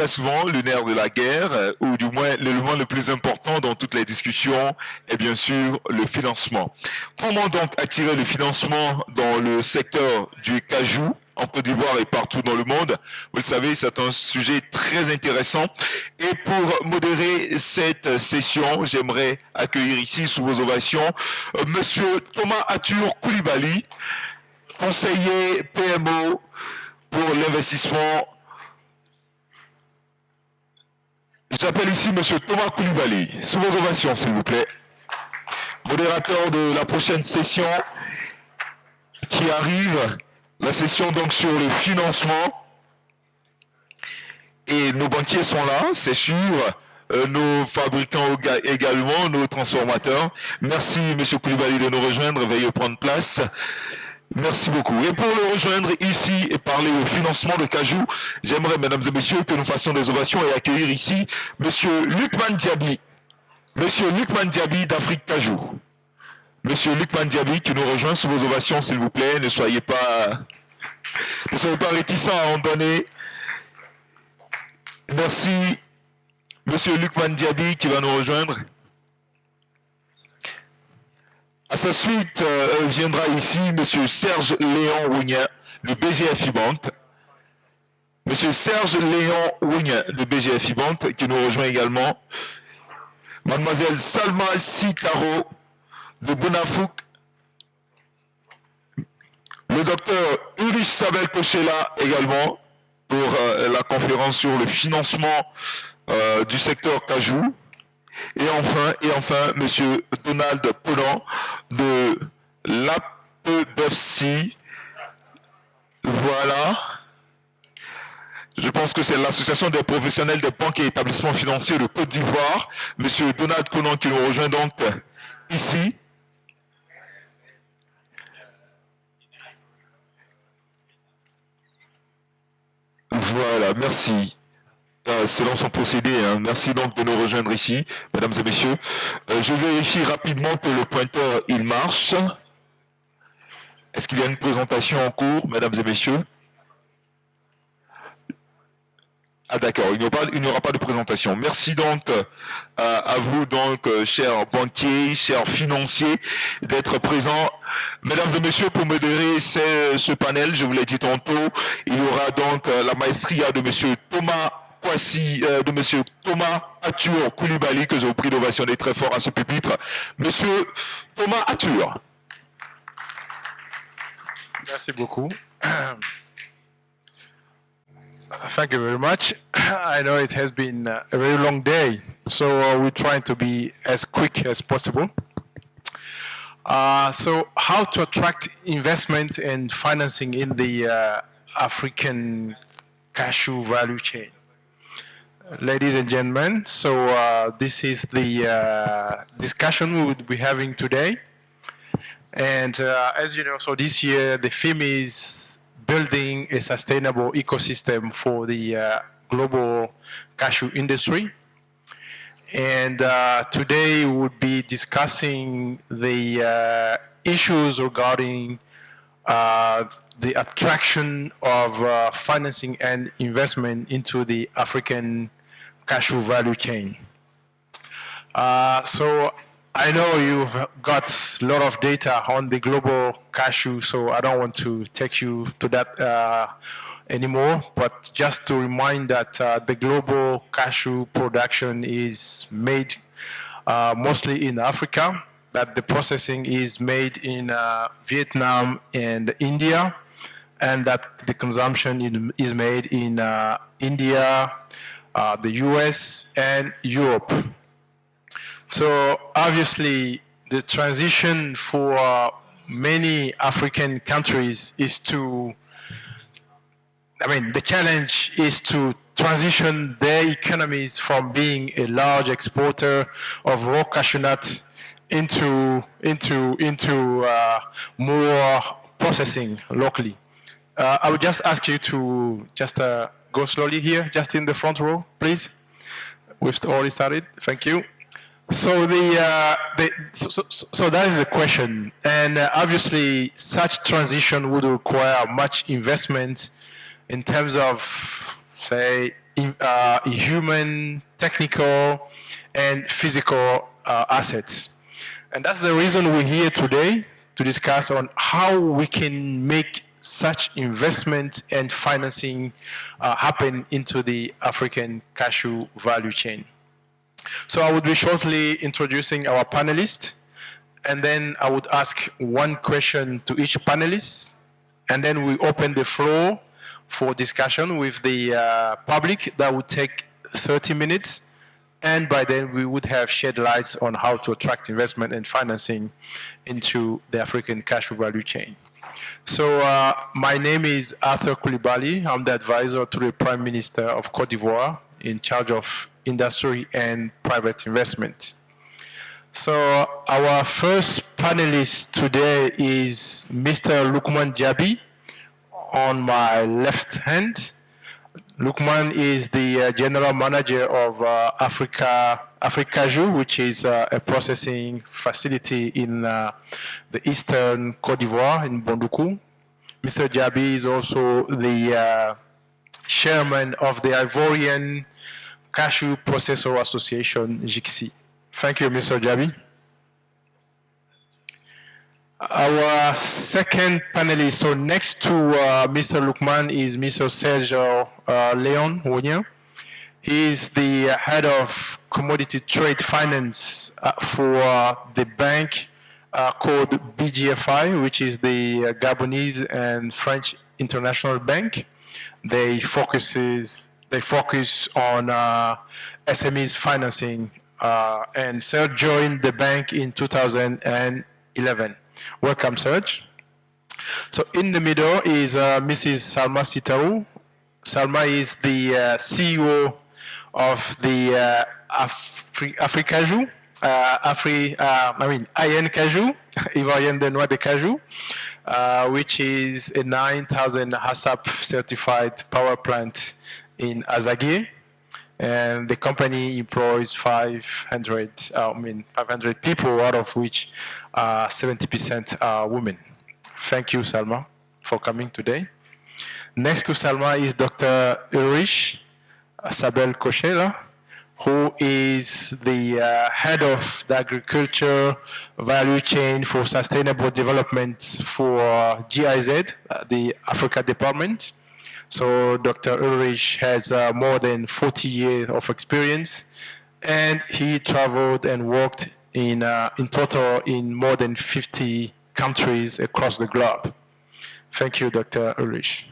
souvent le nerf de la guerre, ou du moins l'élément le plus important dans toutes les discussions est bien sûr le financement. Comment donc attirer le financement dans le secteur du cajou en Côte d'Ivoire et partout dans le monde? Vous le savez, c'est un sujet très intéressant. Et pour modérer cette session, j'aimerais accueillir ici, sous vos ovations, Monsieur Thomas Atur Koulibaly, conseiller PMO pour l'investissement. J'appelle ici Monsieur Thomas Koulibaly. Sous vos ovations, s'il vous plaît. Modérateur de la prochaine session qui arrive. La session donc sur le financement. Et nos banquiers sont là, c'est sûr. Nos fabricants également, nos transformateurs. Merci Monsieur Koulibaly de nous rejoindre. Veuillez prendre place. Merci beaucoup. Et pour le rejoindre ici et parler au financement de Cajou, j'aimerais, mesdames et messieurs, que nous fassions des ovations et accueillir ici Monsieur Lukman Diaby. Monsieur Lukman Diaby d'Afrique Cajou. Monsieur Lukman Diaby qui nous rejoint sous vos ovations, s'il vous plaît. Ne soyez pas réticents à en donner. Merci. Monsieur Lukman Diaby qui va nous rejoindre. À sa suite, viendra ici Monsieur Serge Léon Wounia de BGFI Bank. Monsieur Serge Léon Wounia de BGFI Bank qui nous rejoint également. Mademoiselle Salma Sitaro de Bonafouk. Le docteur Ulrich Sabel Kochela également pour la conférence sur le financement du secteur cajou. Et enfin, Monsieur Donald Polan de l'APBFC. Voilà. Je pense que c'est l'association des professionnels des banques et établissements financiers de Côte d'Ivoire. Monsieur Donald Polan qui nous rejoint donc ici. Voilà, merci. Selon son procédé, hein. Merci donc de nous rejoindre ici, mesdames et messieurs. Je vérifie rapidement que le pointeur, il marche. Est-ce qu'il y a une présentation en cours, mesdames et messieurs? Ah d'accord, il n'y aura pas de présentation. Merci donc à vous, donc, chers banquiers, chers financiers, d'être présents. Mesdames et messieurs, pour modérer ce panel, je vous l'ai dit tantôt, il y aura donc la maestria de monsieur Thomas Kwasi, de monsieur Thomas Atur Koulibaly, que je vous prie d'ovationner très fort à ce pupitre. Monsieur Thomas Atur. Merci beaucoup. Thank you very much. I know it has been a very long day, so we're trying to be as quick as possible. So how to attract investment and financing in the African cashew value chain? Ladies and gentlemen, so this is the discussion we will be having today. And as you know, so this year the theme is building a sustainable ecosystem for the global cashew industry. And today we will be discussing the issues regarding the attraction of financing and investment into the African cashew value chain. So I know you've got a lot of data on the global cashew, so I don't want to take you to that anymore, but just to remind that the global cashew production is made mostly in Africa, that the processing is made in Vietnam and India, and that the consumption is made in India, the US, and Europe. So obviously, the transition for many African countries is to, the challenge is to transition their economies from being a large exporter of raw cashew nuts into more processing locally. I would just ask you to just go slowly here, just in the front row, please. We've already started. Thank you. So so that is the question, and obviously such transition would require much investment in terms of, say, human, technical, and physical assets. And that's the reason we're here today to discuss on how we can make such investment and financing happen into the African cashew value chain. So I would be shortly introducing our panelists, and then I would ask one question to each panelist, and then we open the floor for discussion with the public. That would take 30 minutes, and by then we would have shed lights on how to attract investment and financing into the African cashew value chain. So my name is Arthur Coulibaly. I'm the advisor to the Prime Minister of Cote d'Ivoire in charge of industry and private investment. So our first panelist today is Mr. Lukman Diaby on my left hand. Lukman is the general manager of Africajou, which is a processing facility in the eastern Cote d'Ivoire in Bondoukou. Mr. Diaby is also the chairman of the Ivorian Cashew Processor Association, GICSI. Thank you, Mr. Diaby. Our second panelist, so next to Mr. Lukman is Mr. Sergio Leon Wonye. He is the head of commodity trade finance for the bank called BGFI, which is the Gabonese and French International Bank. They focus on SMEs financing, and Serge joined the bank in 2011. Welcome, Serge. So in the middle is Mrs. Salma Sitaou. Salma is the CEO of the Africajou, IN Cajou, Ivoirien de Noix de Cajou, which is a 9,000 HACCP certified power plant in Azagué. And the company employs 500 people, out of which 70% are women. Thank you, Salma, for coming today. Next to Salma is Dr. Ulrich Sabel Kochela, who is the head of the agriculture value chain for sustainable development for GIZ, the Africa department. So Dr. Ulrich has more than 40 years of experience, and he traveled and worked in total in more than 50 countries across the globe. Thank you, Dr. Ulrich.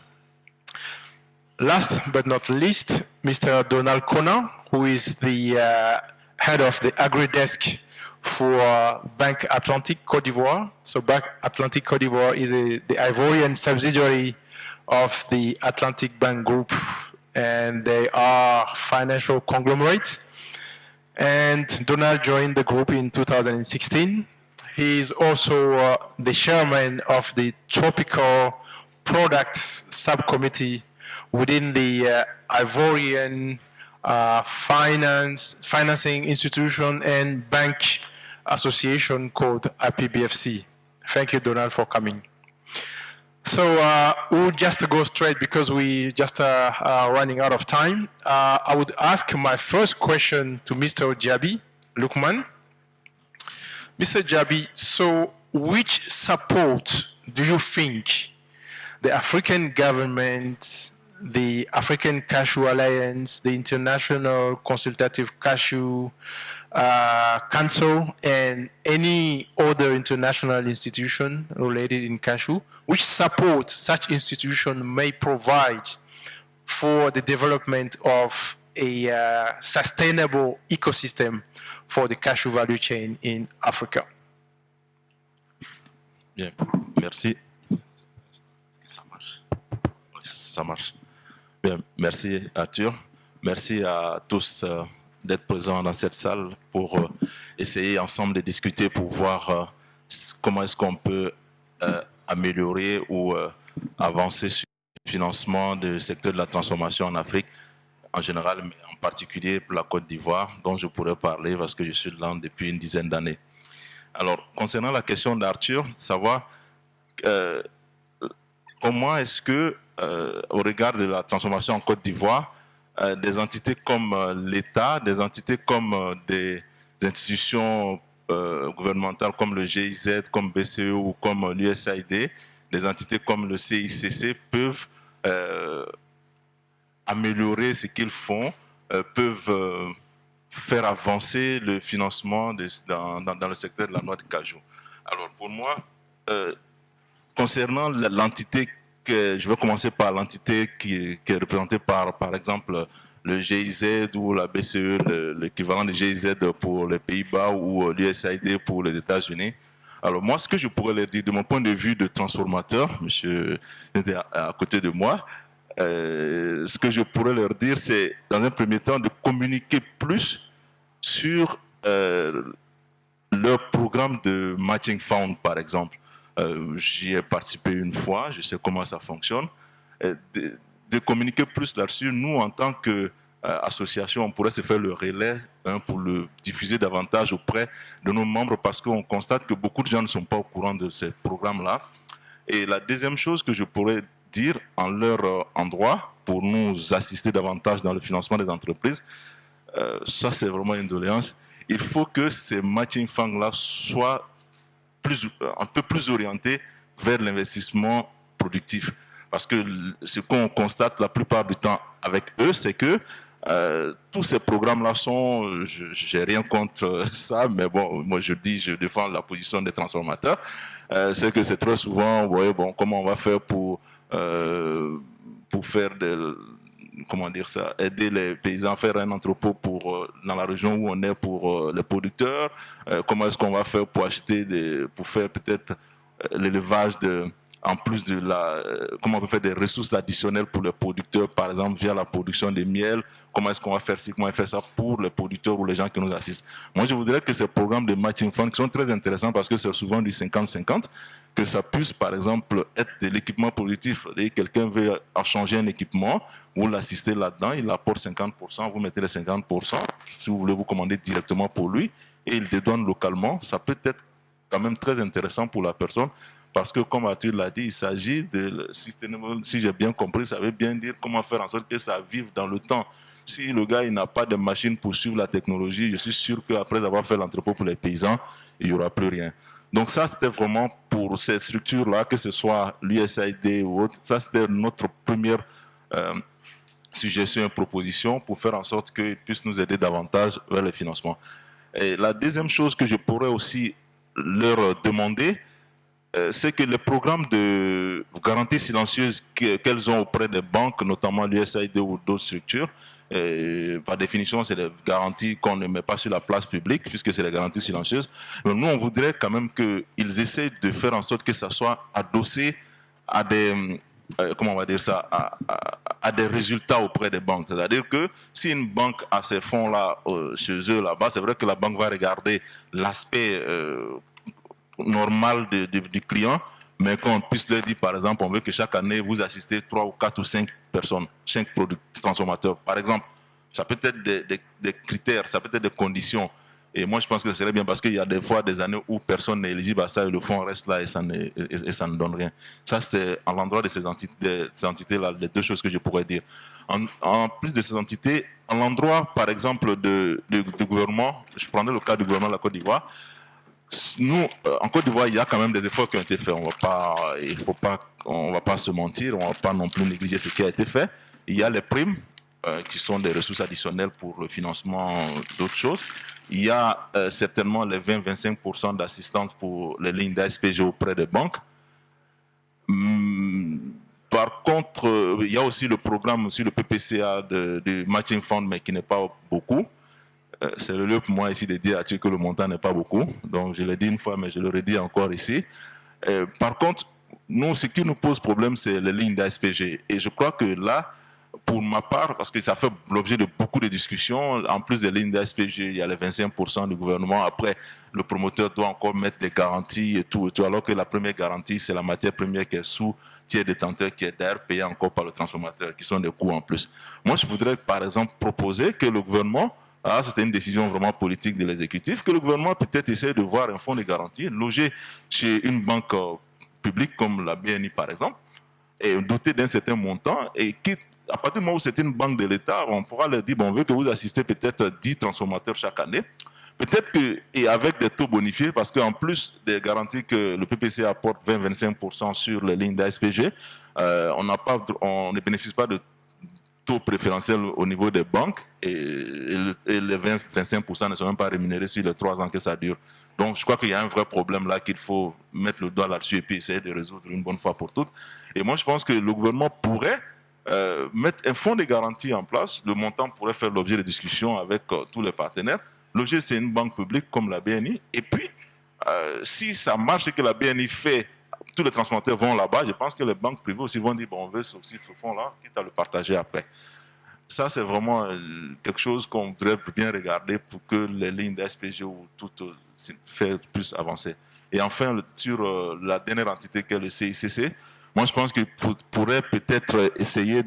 Last but not least, Mr. Donald Kona, who is the head of the agri-desk for Bank Atlantique Côte d'Ivoire. So Bank Atlantique Côte d'Ivoire is the Ivorian subsidiary of the Atlantic Bank Group, and they are financial conglomerate. And Donald joined the group in 2016. He is also the chairman of the Tropical Products Subcommittee within the Ivorian Financing Institution and Bank Association called IPBFC. Thank you, Donald, for coming. So we'll just go straight because we just are running out of time. I would ask my first question to Mr. Diaby, Lukman. Mr. Diaby, so which support do you think the African government, the African Cashew Alliance, the International Consultative Cashew Council, and any other international institution related in cashew, which support such institution may provide for the development of a sustainable ecosystem for the cashew value chain in Africa? Bien, merci. Ça marche. Oui, ça marche. Bien, merci Arthur. Merci à tous d'être présents dans cette salle pour essayer ensemble de discuter pour voir comment est-ce qu'on peut améliorer ou avancer sur le financement du secteur de la transformation en Afrique en général, mais en particulier pour la Côte d'Ivoire, dont je pourrais parler parce que je suis là depuis une dizaine d'années. Alors, concernant la question d'Arthur, savoir comment est-ce que, au regard de la transformation en Côte d'Ivoire, des entités comme l'État, des entités comme des institutions gouvernementales comme le GIZ, comme BCE ou comme l'USAID, des entités comme le CICC peuvent améliorer ce qu'ils font, peuvent faire avancer le financement dans le secteur de la noix de cajou. Alors pour moi, concernant l'entité, je vais commencer par l'entité qui est représentée par exemple, le GIZ ou la BCE, l'équivalent de GIZ pour les Pays-Bas ou l'USAID pour les États-Unis. Alors moi, ce que je pourrais leur dire, de mon point de vue de transformateur, monsieur était à côté de moi, ce que je pourrais leur dire, c'est, dans un premier temps, de communiquer plus sur leur programme de matching fund, par exemple. J'y ai participé une fois, je sais comment ça fonctionne. De communiquer plus là-dessus, nous, en tant qu'association, on pourrait se faire le relais pour le diffuser davantage auprès de nos membres parce qu'on constate que beaucoup de gens ne sont pas au courant de ces programmes-là. Et la deuxième chose que je pourrais dire en leur endroit pour nous assister davantage dans le financement des entreprises, ça c'est vraiment une doléance, il faut que ces matching funds-là soient un peu plus orientés vers l'investissement productif. Parce que ce qu'on constate la plupart du temps avec eux, c'est que tous ces programmes-là sont, j'ai rien contre ça, mais bon, moi je défends la position des transformateurs, c'est que c'est très souvent, vous voyez, bon, comment on va faire pour faire comment dire ça, aider les paysans à faire un entrepôt dans la région où on est pour les producteurs, comment est-ce qu'on va faire pour pour faire peut-être l'élevage en plus de comment on peut faire des ressources additionnelles pour les producteurs, par exemple via la production de miel, comment est-ce qu'on va faire comment on va faire ça pour les producteurs ou les gens qui nous assistent. Moi, je voudrais que ces programmes de matching funds qui sont très intéressants parce que c'est souvent du 50-50, que ça puisse, par exemple, être de l'équipement productif. Quelqu'un veut changer un équipement, vous l'assistez là-dedans, il apporte 50%, vous mettez les 50%, si vous voulez vous commander directement pour lui, et il dédouane localement, ça peut être quand même très intéressant pour la personne, parce que comme Arthur l'a dit, il s'agit de sustainable, si j'ai bien compris, ça veut bien dire comment faire en sorte que ça vive dans le temps. Si le gars il n'a pas de machine pour suivre la technologie, je suis sûr qu'après avoir fait l'entrepôt pour les paysans, il n'y aura plus rien. Donc ça, c'était vraiment pour ces structures-là, que ce soit l'USAID ou autre, ça c'était notre première suggestion et proposition pour faire en sorte qu'ils puissent nous aider davantage vers le financement. Et la deuxième chose que je pourrais aussi leur demander, c'est que les programmes de garantie silencieuse qu'elles ont auprès des banques, notamment l'USAID ou d'autres structures, par définition, c'est des garanties qu'on ne met pas sur la place publique, puisque c'est des garanties silencieuses. Mais nous, on voudrait quand même qu'ils essaient de faire en sorte que ça soit adossé à des, comment on va dire ça, à des résultats auprès des banques. C'est-à-dire que si une banque a ces fonds-là chez eux là-bas, c'est vrai que la banque va regarder l'aspect normal du client, mais qu'on puisse leur dire, par exemple, on veut que chaque année, vous assistez 3 ou 4 ou 5 personnes, 5 transformateurs, par exemple. Ça peut être des critères, ça peut être des conditions. Et moi, je pense que ce serait bien parce qu'il y a des fois des années où personne n'est éligible à ça et le fonds reste là et ça ne donne rien. Ça, c'est à l'endroit de ces entités-là, les deux choses que je pourrais dire. En plus de ces entités, à l'endroit, par exemple, du gouvernement, je prendrai le cas du gouvernement de la Côte d'Ivoire. Nous, en Côte d'Ivoire, il y a quand même des efforts qui ont été faits. On va pas se mentir, on va pas non plus négliger ce qui a été fait. Il y a les primes qui sont des ressources additionnelles pour le financement d'autres choses. Il y a certainement les 20-25% d'assistance pour les lignes d'ASPG auprès des banques. Par contre, il y a aussi le programme, aussi le PPCA de Matching Fund, mais qui n'est pas beaucoup. C'est le lieu pour moi ici de dire à Dieu que le montant n'est pas beaucoup. Donc, je l'ai dit une fois, mais je le redis encore ici. Par contre, nous, ce qui nous pose problème, c'est les lignes d'ASPG. Et je crois que là, pour ma part, parce que ça fait l'objet de beaucoup de discussions, en plus des lignes d'ASPG, il y a les 25% du gouvernement. Après, le promoteur doit encore mettre des garanties et tout, alors que la première garantie, c'est la matière première qui est sous tiers détenteur, qui est d'ailleurs payée encore par le transformateur, qui sont des coûts en plus. Moi, je voudrais, par exemple, proposer que le gouvernement, c'était une décision vraiment politique de l'exécutif, que le gouvernement peut-être essaie de voir un fonds de garantie logé chez une banque publique comme la BNI, par exemple, et doté d'un certain montant, et quitte à partir du moment où c'est une banque de l'État, on pourra leur dire, bon, on veut que vous assistez peut-être 10 transformateurs chaque année. Peut-être que, et avec des taux bonifiés, parce qu'en plus des garanties que le PPC apporte 20-25% sur les lignes d'ASPG, on ne bénéficie pas de taux préférentiels au niveau des banques et les 20-25% ne sont même pas rémunérés sur les 3 ans que ça dure. Donc, je crois qu'il y a un vrai problème là qu'il faut mettre le doigt là-dessus et puis essayer de résoudre une bonne fois pour toutes. Et moi, je pense que le gouvernement pourrait mettre un fonds de garantie en place. Le montant pourrait faire l'objet de discussions avec tous les partenaires. L'objet, c'est une banque publique comme la BNI. Et puis, si ça marche et que la BNI fait, tous les transporteurs vont là-bas, je pense que les banques privées aussi vont dire, bon, on veut aussi ce fonds-là, quitte à le partager après. Ça, c'est vraiment quelque chose qu'on devrait bien regarder pour que les lignes d'SPG ou tout fait plus avancer. Et enfin, sur la dernière entité qu'est le CICC, moi, je pense qu'il pourrait peut-être essayer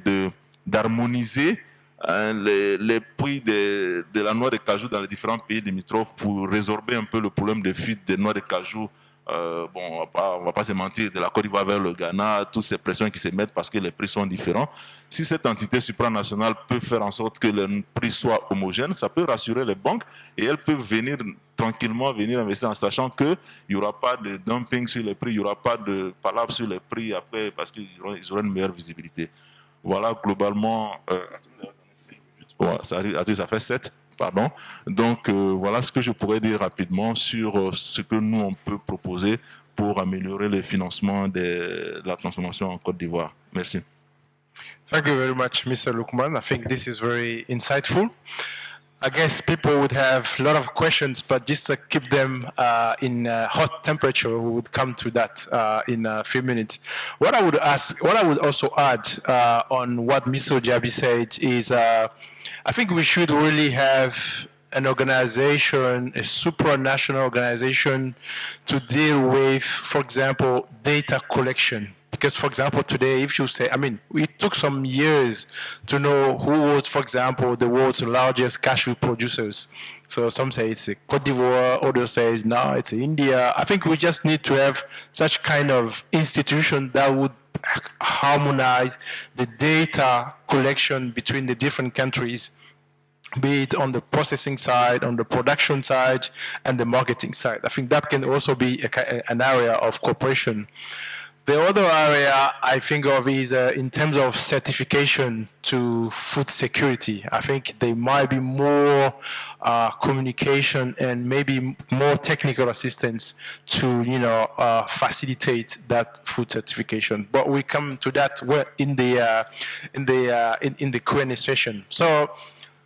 d'harmoniser les prix de la noix de cajou dans les différents pays limitrophes pour résorber un peu le problème de fuite des noix de cajou. Bon, on va pas se mentir, de la Côte d'Ivoire vers le Ghana, toutes ces pressions qui se mettent parce que les prix sont différents. Si cette entité supranationale peut faire en sorte que les prix soient homogènes, ça peut rassurer les banques et elles peuvent venir tranquillement investir en sachant qu'il n'y aura pas de dumping sur les prix, il n'y aura pas de palabre sur les prix après parce qu'ils auront une meilleure visibilité. Voilà, globalement, ça fait 7. Pardon. Donc, voilà ce que je pourrais dire rapidement sur ce que nous, on peut proposer pour améliorer le financement de la transformation en Côte d'Ivoire. Merci. Thank you very much, Mr. Lukman. I think this is very insightful. I guess people would have a lot of questions, but just to keep them in hot temperature, we would come to that in a few minutes. What I would also add on what Mr. Jabi said is I think we should really have an organization, a supranational organization to deal with, for example, data collection. Because, for example, today, if you say, I mean, it took some years to know who was, for example, the world's largest cashew producers. So some say it's Cote d'Ivoire, others say no, it's India. I think we just need to have such kind of institution that would harmonize the data collection between the different countries, be it on the processing side, on the production side, and the marketing side. I think that can also be an area of cooperation. The other area I think of is in terms of certification to food security. I think there might be more communication and maybe more technical assistance to, facilitate that food certification. But we come to that in the Q&A session. So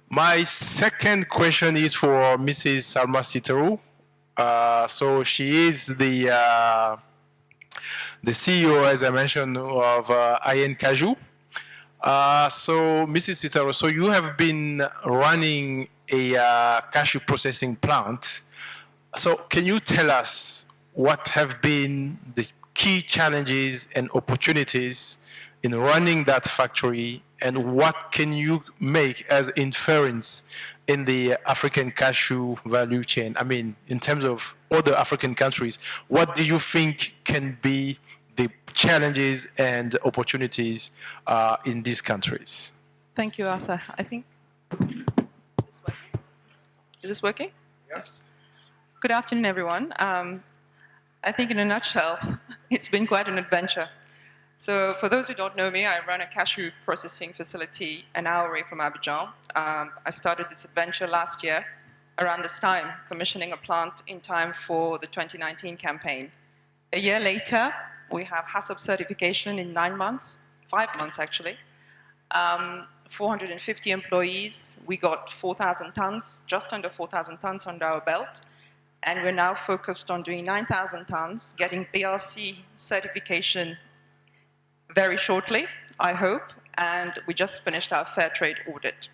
my second question is for Mrs. Salma Sitaru. So she is the CEO, as I mentioned, of IN Cashew. So, Mrs. Sitaro, so you have been running a cashew processing plant. So, can you tell us what have been the key challenges and opportunities in running that factory, and what can you make as inference in the African cashew value chain? I mean, in terms of other African countries, what do you think can be the challenges and opportunities in these countries? Thank you, Arthur. I think, is this working? Yes. Good afternoon, everyone. I think in a nutshell, it's been quite an adventure. So for those who don't know me, I run a cashew processing facility an hour away from Abidjan. I started this adventure last year, around this time, commissioning a plant in time for the 2019 campaign. A year later, we have HACCP certification in 9 months, 5 months actually. 450 employees. We got 4,000 tons, just under 4,000 tons under our belt. And we're now focused on doing 9,000 tons, getting BRC certification very shortly, I hope. And we just finished our fair trade audit.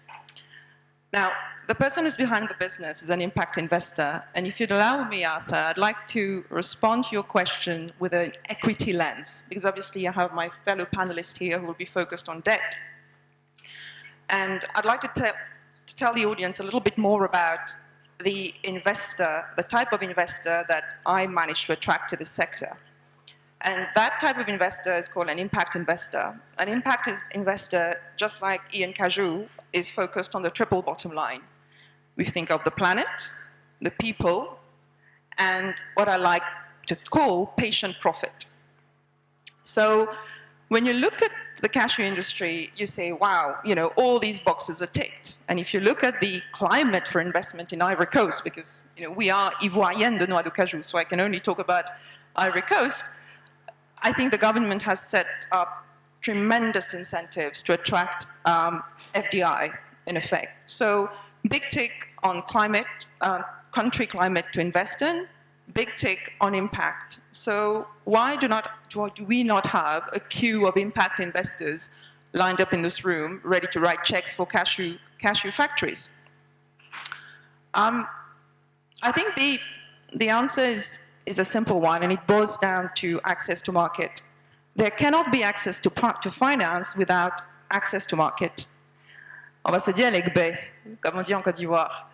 Now, the person who's behind the business is an impact investor. And if you'd allow me, Arthur, I'd like to respond to your question with an equity lens, because obviously I have my fellow panelists here who will be focused on debt. And I'd like to tell the audience a little bit more about the investor, the type of investor that I managed to attract to this sector. And that type of investor is called an impact investor. An impact investor, just like Ian Cajou, is focused on the triple bottom line. We think of the planet, the people, and what I like to call patient profit. So when you look at the cashew industry, you say, wow, all these boxes are ticked. And if you look at the climate for investment in Ivory Coast, because we are Ivoirienne de noix de cajou, so I can only talk about Ivory Coast, I think the government has set up tremendous incentives to attract FDI, in effect. So big tick on climate, country climate to invest in, big tick on impact. So why do we not have a queue of impact investors lined up in this room, ready to write checks for cashew factories? I think the answer is a simple one, and it boils down to access to market. There cannot be access to finance without access to market. On va se dire l'Egbe, comme on dit en Côte d'Ivoire.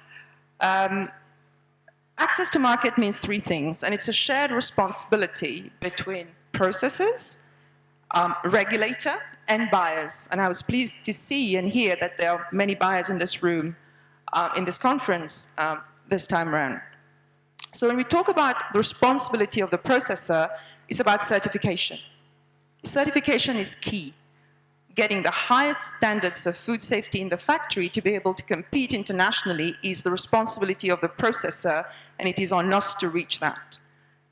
Access to market means three things, and it's a shared responsibility between processors, regulator, and buyers. And I was pleased to see and hear that there are many buyers in this room, in this conference this time around. So when we talk about the responsibility of the processor, it's about certification. Certification is key. Getting the highest standards of food safety in the factory to be able to compete internationally is the responsibility of the processor, and it is on us to reach that.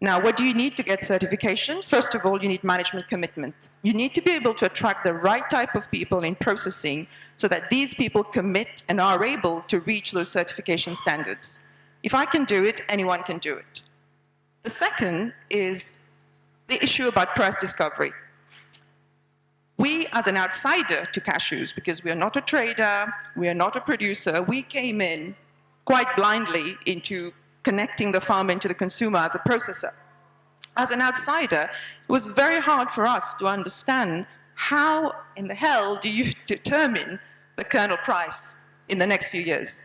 Now, what do you need to get certification? First of all, you need management commitment. You need to be able to attract the right type of people in processing so that these people commit and are able to reach those certification standards. If I can do it, anyone can do it. The second is the issue about price discovery. We, as an outsider to cashews, because we are not a trader, we are not a producer, we came in quite blindly into connecting the farmer into the consumer as a processor. As an outsider, it was very hard for us to understand how in the hell do you determine the kernel price in the next few years.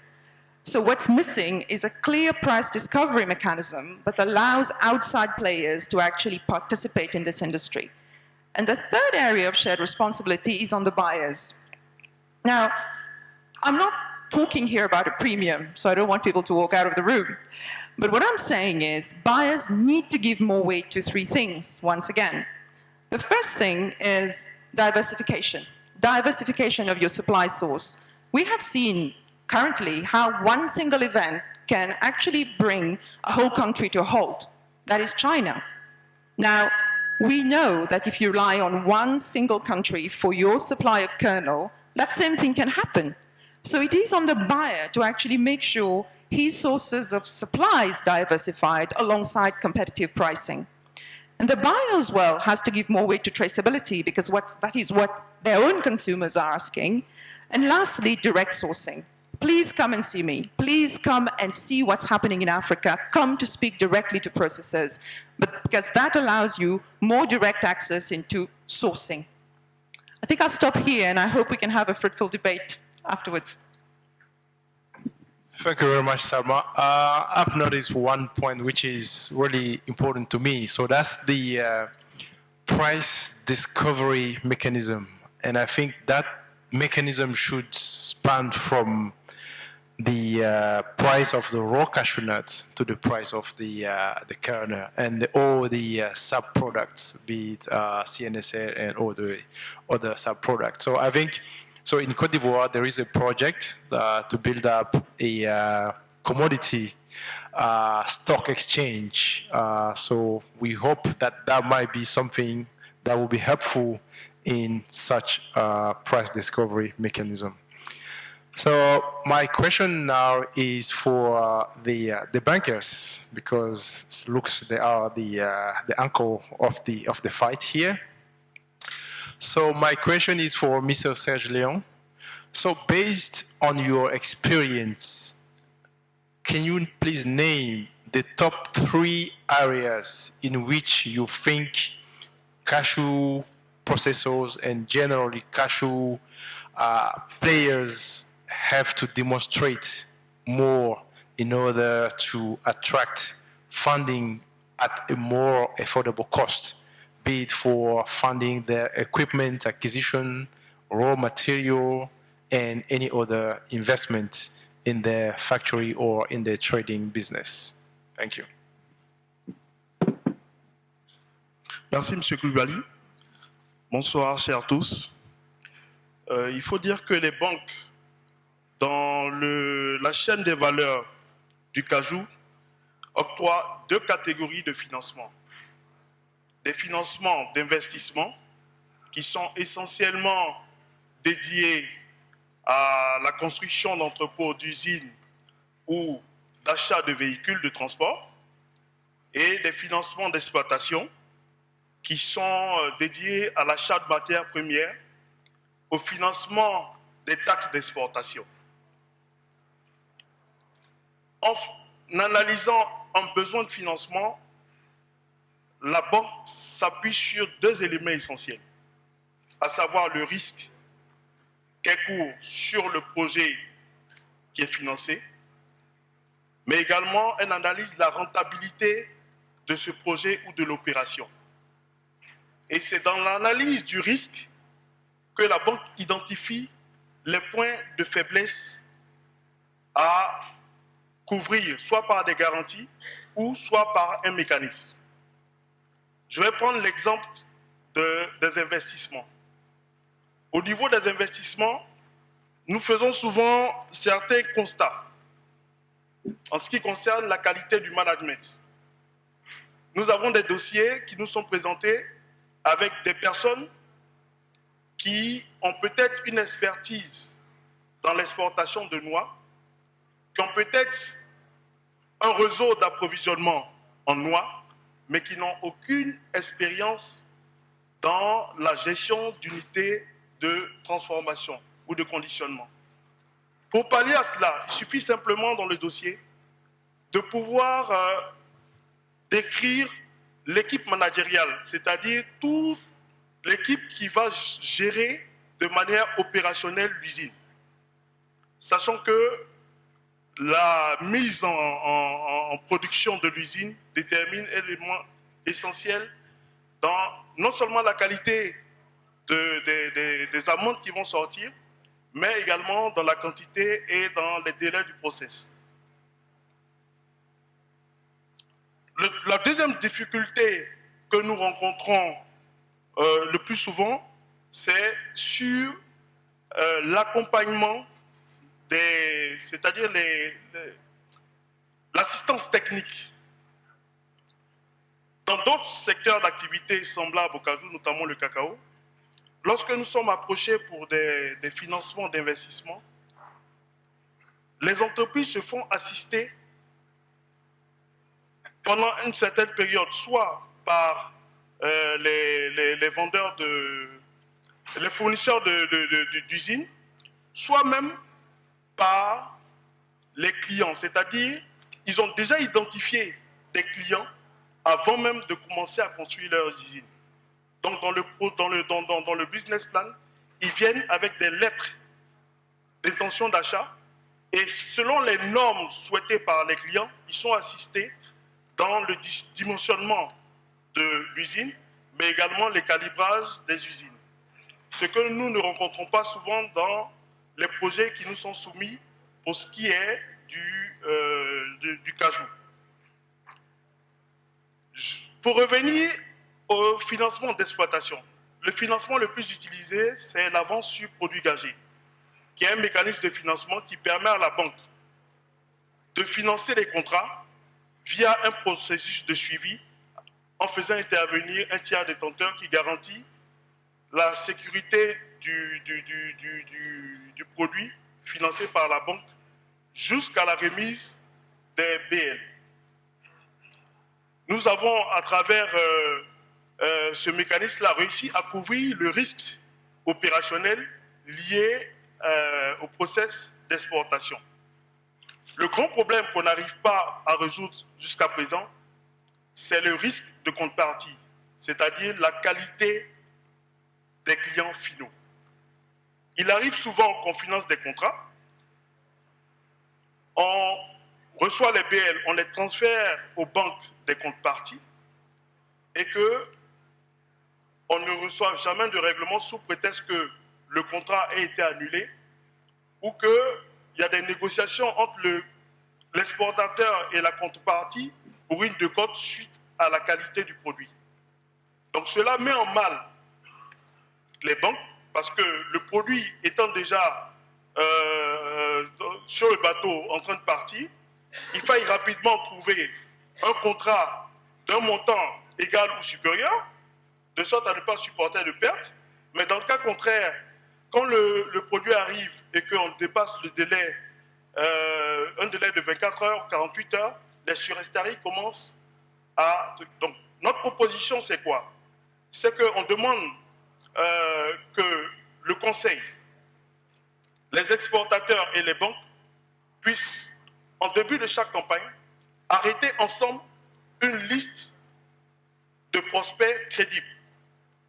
So what's missing is a clear price discovery mechanism that allows outside players to actually participate in this industry. And the third area of shared responsibility is on the buyers. Now, I'm not talking here about a premium, so I don't want people to walk out of the room. But what I'm saying is buyers need to give more weight to three things, once again. The first thing is diversification. Diversification of your supply source. We have seen currently how one single event can actually bring a whole country to a halt. That is China. Now, we know that if you rely on one single country for your supply of kernel, that same thing can happen. So it is on the buyer to actually make sure his sources of supply is diversified alongside competitive pricing. And the buyer as well has to give more weight to traceability because that is what their own consumers are asking. And lastly, direct sourcing. Please come and see me. Please come and see what's happening in Africa. Come to speak directly to processors, but because that allows you more direct access into sourcing. I think I'll stop here, and I hope we can have a fruitful debate afterwards. Thank you very much, Salma. I've noticed one point which is really important to me. So that's the price discovery mechanism. And I think that mechanism should span from the price of the raw cashew nuts to the price of the kernel and all the sub-products, be it CNSA and all the other sub-products. So I think, so in Côte d'Ivoire, there is a project to build up a commodity stock exchange. So we hope that that might be something that will be helpful in such a price discovery mechanism. So my question now is for the bankers, because it looks they are the anchor of the fight here. So my question is for Mr. Serge Léon. So based on your experience, can you please name the top 3 areas in which you think cashew processors and generally cashew players have to demonstrate more in order to attract funding at a more affordable cost be it for funding their equipment acquisition, raw material, and any other investment in their factory or in their trading business. Thank you. Merci, M. Koulibaly. Bonsoir, chers tous. Il faut dire que les banques, dans la chaîne des valeurs du cajou, octroient deux catégories de financement. Des financements d'investissement qui sont essentiellement dédiés à la construction d'entrepôts, d'usines ou d'achat de véhicules de transport, et des financements d'exploitation qui sont dédiés à l'achat de matières premières, au financement des taxes d'exportation. En analysant un besoin de financement, la banque s'appuie sur deux éléments essentiels, à savoir le risque qu'elle court sur le projet qui est financé, mais également elle analyse la rentabilité de ce projet ou de l'opération. Et c'est dans l'analyse du risque que la banque identifie les points de faiblesse à couvrir, soit par des garanties ou soit par un mécanisme. Je vais prendre l'exemple des investissements. Au niveau des investissements, nous faisons souvent certains constats en ce qui concerne la qualité du management. Nous avons des dossiers qui nous sont présentés avec des personnes qui ont peut-être une expertise dans l'exportation de noix, qui ont peut-être un réseau d'approvisionnement en noix, mais qui n'ont aucune expérience dans la gestion d'unités de transformation ou de conditionnement. Pour pallier à cela, il suffit simplement dans le dossier de pouvoir décrire l'équipe managériale, c'est-à-dire toute l'équipe qui va gérer de manière opérationnelle l'usine. Sachant que la mise en production de l'usine détermine un élément essentiel dans non seulement la qualité des amendes qui vont sortir, mais également dans la quantité et dans les délais du process. La deuxième difficulté que nous rencontrons le plus souvent, c'est sur l'accompagnement, c'est-à-dire l'assistance technique. Dans d'autres secteurs d'activité semblables au cajou, notamment le cacao, lorsque nous sommes approchés pour des financements d'investissement, les entreprises se font assister pendant une certaine période, soit par les vendeurs les fournisseurs d'usines, soit même par les clients. C'est-à-dire, ils ont déjà identifié des clients avant même de commencer à construire leurs usines. Donc, dans le business plan, ils viennent avec des lettres d'intention d'achat et selon les normes souhaitées par les clients, ils sont assistés dans le dimensionnement de l'usine, mais également les calibrages des usines. Ce que nous ne rencontrons pas souvent dans les projets qui nous sont soumis pour ce qui est du cajou. Pour revenir au financement d'exploitation, le financement le plus utilisé, c'est l'avance sur produits gagés, qui est un mécanisme de financement qui permet à la banque de financer les contrats via un processus de suivi en faisant intervenir un tiers détenteur qui garantit la sécurité du produit financé par la banque jusqu'à la remise des BL. Nous avons, à travers ce mécanisme-là, réussi à couvrir le risque opérationnel lié au process d'exportation. Le grand problème qu'on n'arrive pas à résoudre jusqu'à présent, c'est le risque de contrepartie, c'est-à-dire la qualité des clients finaux. Il arrive souvent qu'on finance des contrats, on reçoit les BL, on les transfère aux banques des contreparties et que on ne reçoive jamais de règlement sous prétexte que le contrat ait été annulé ou qu'il y a des négociations entre l'exportateur et la contrepartie pour une décote suite à la qualité du produit. Donc cela met en mal les banques parce que le produit étant déjà sur le bateau en train de partir, il faille rapidement trouver un contrat d'un montant égal ou supérieur, de sorte à ne pas supporter de pertes. Mais dans le cas contraire, quand le produit arrive et qu'on dépasse le délai, un délai de 24 heures, 48 heures, les surestaries commencent à... Donc, notre proposition, c'est quoi? C'est qu'on demande que le Conseil, les exportateurs et les banques puissent, en début de chaque campagne, arrêter ensemble une liste de prospects crédibles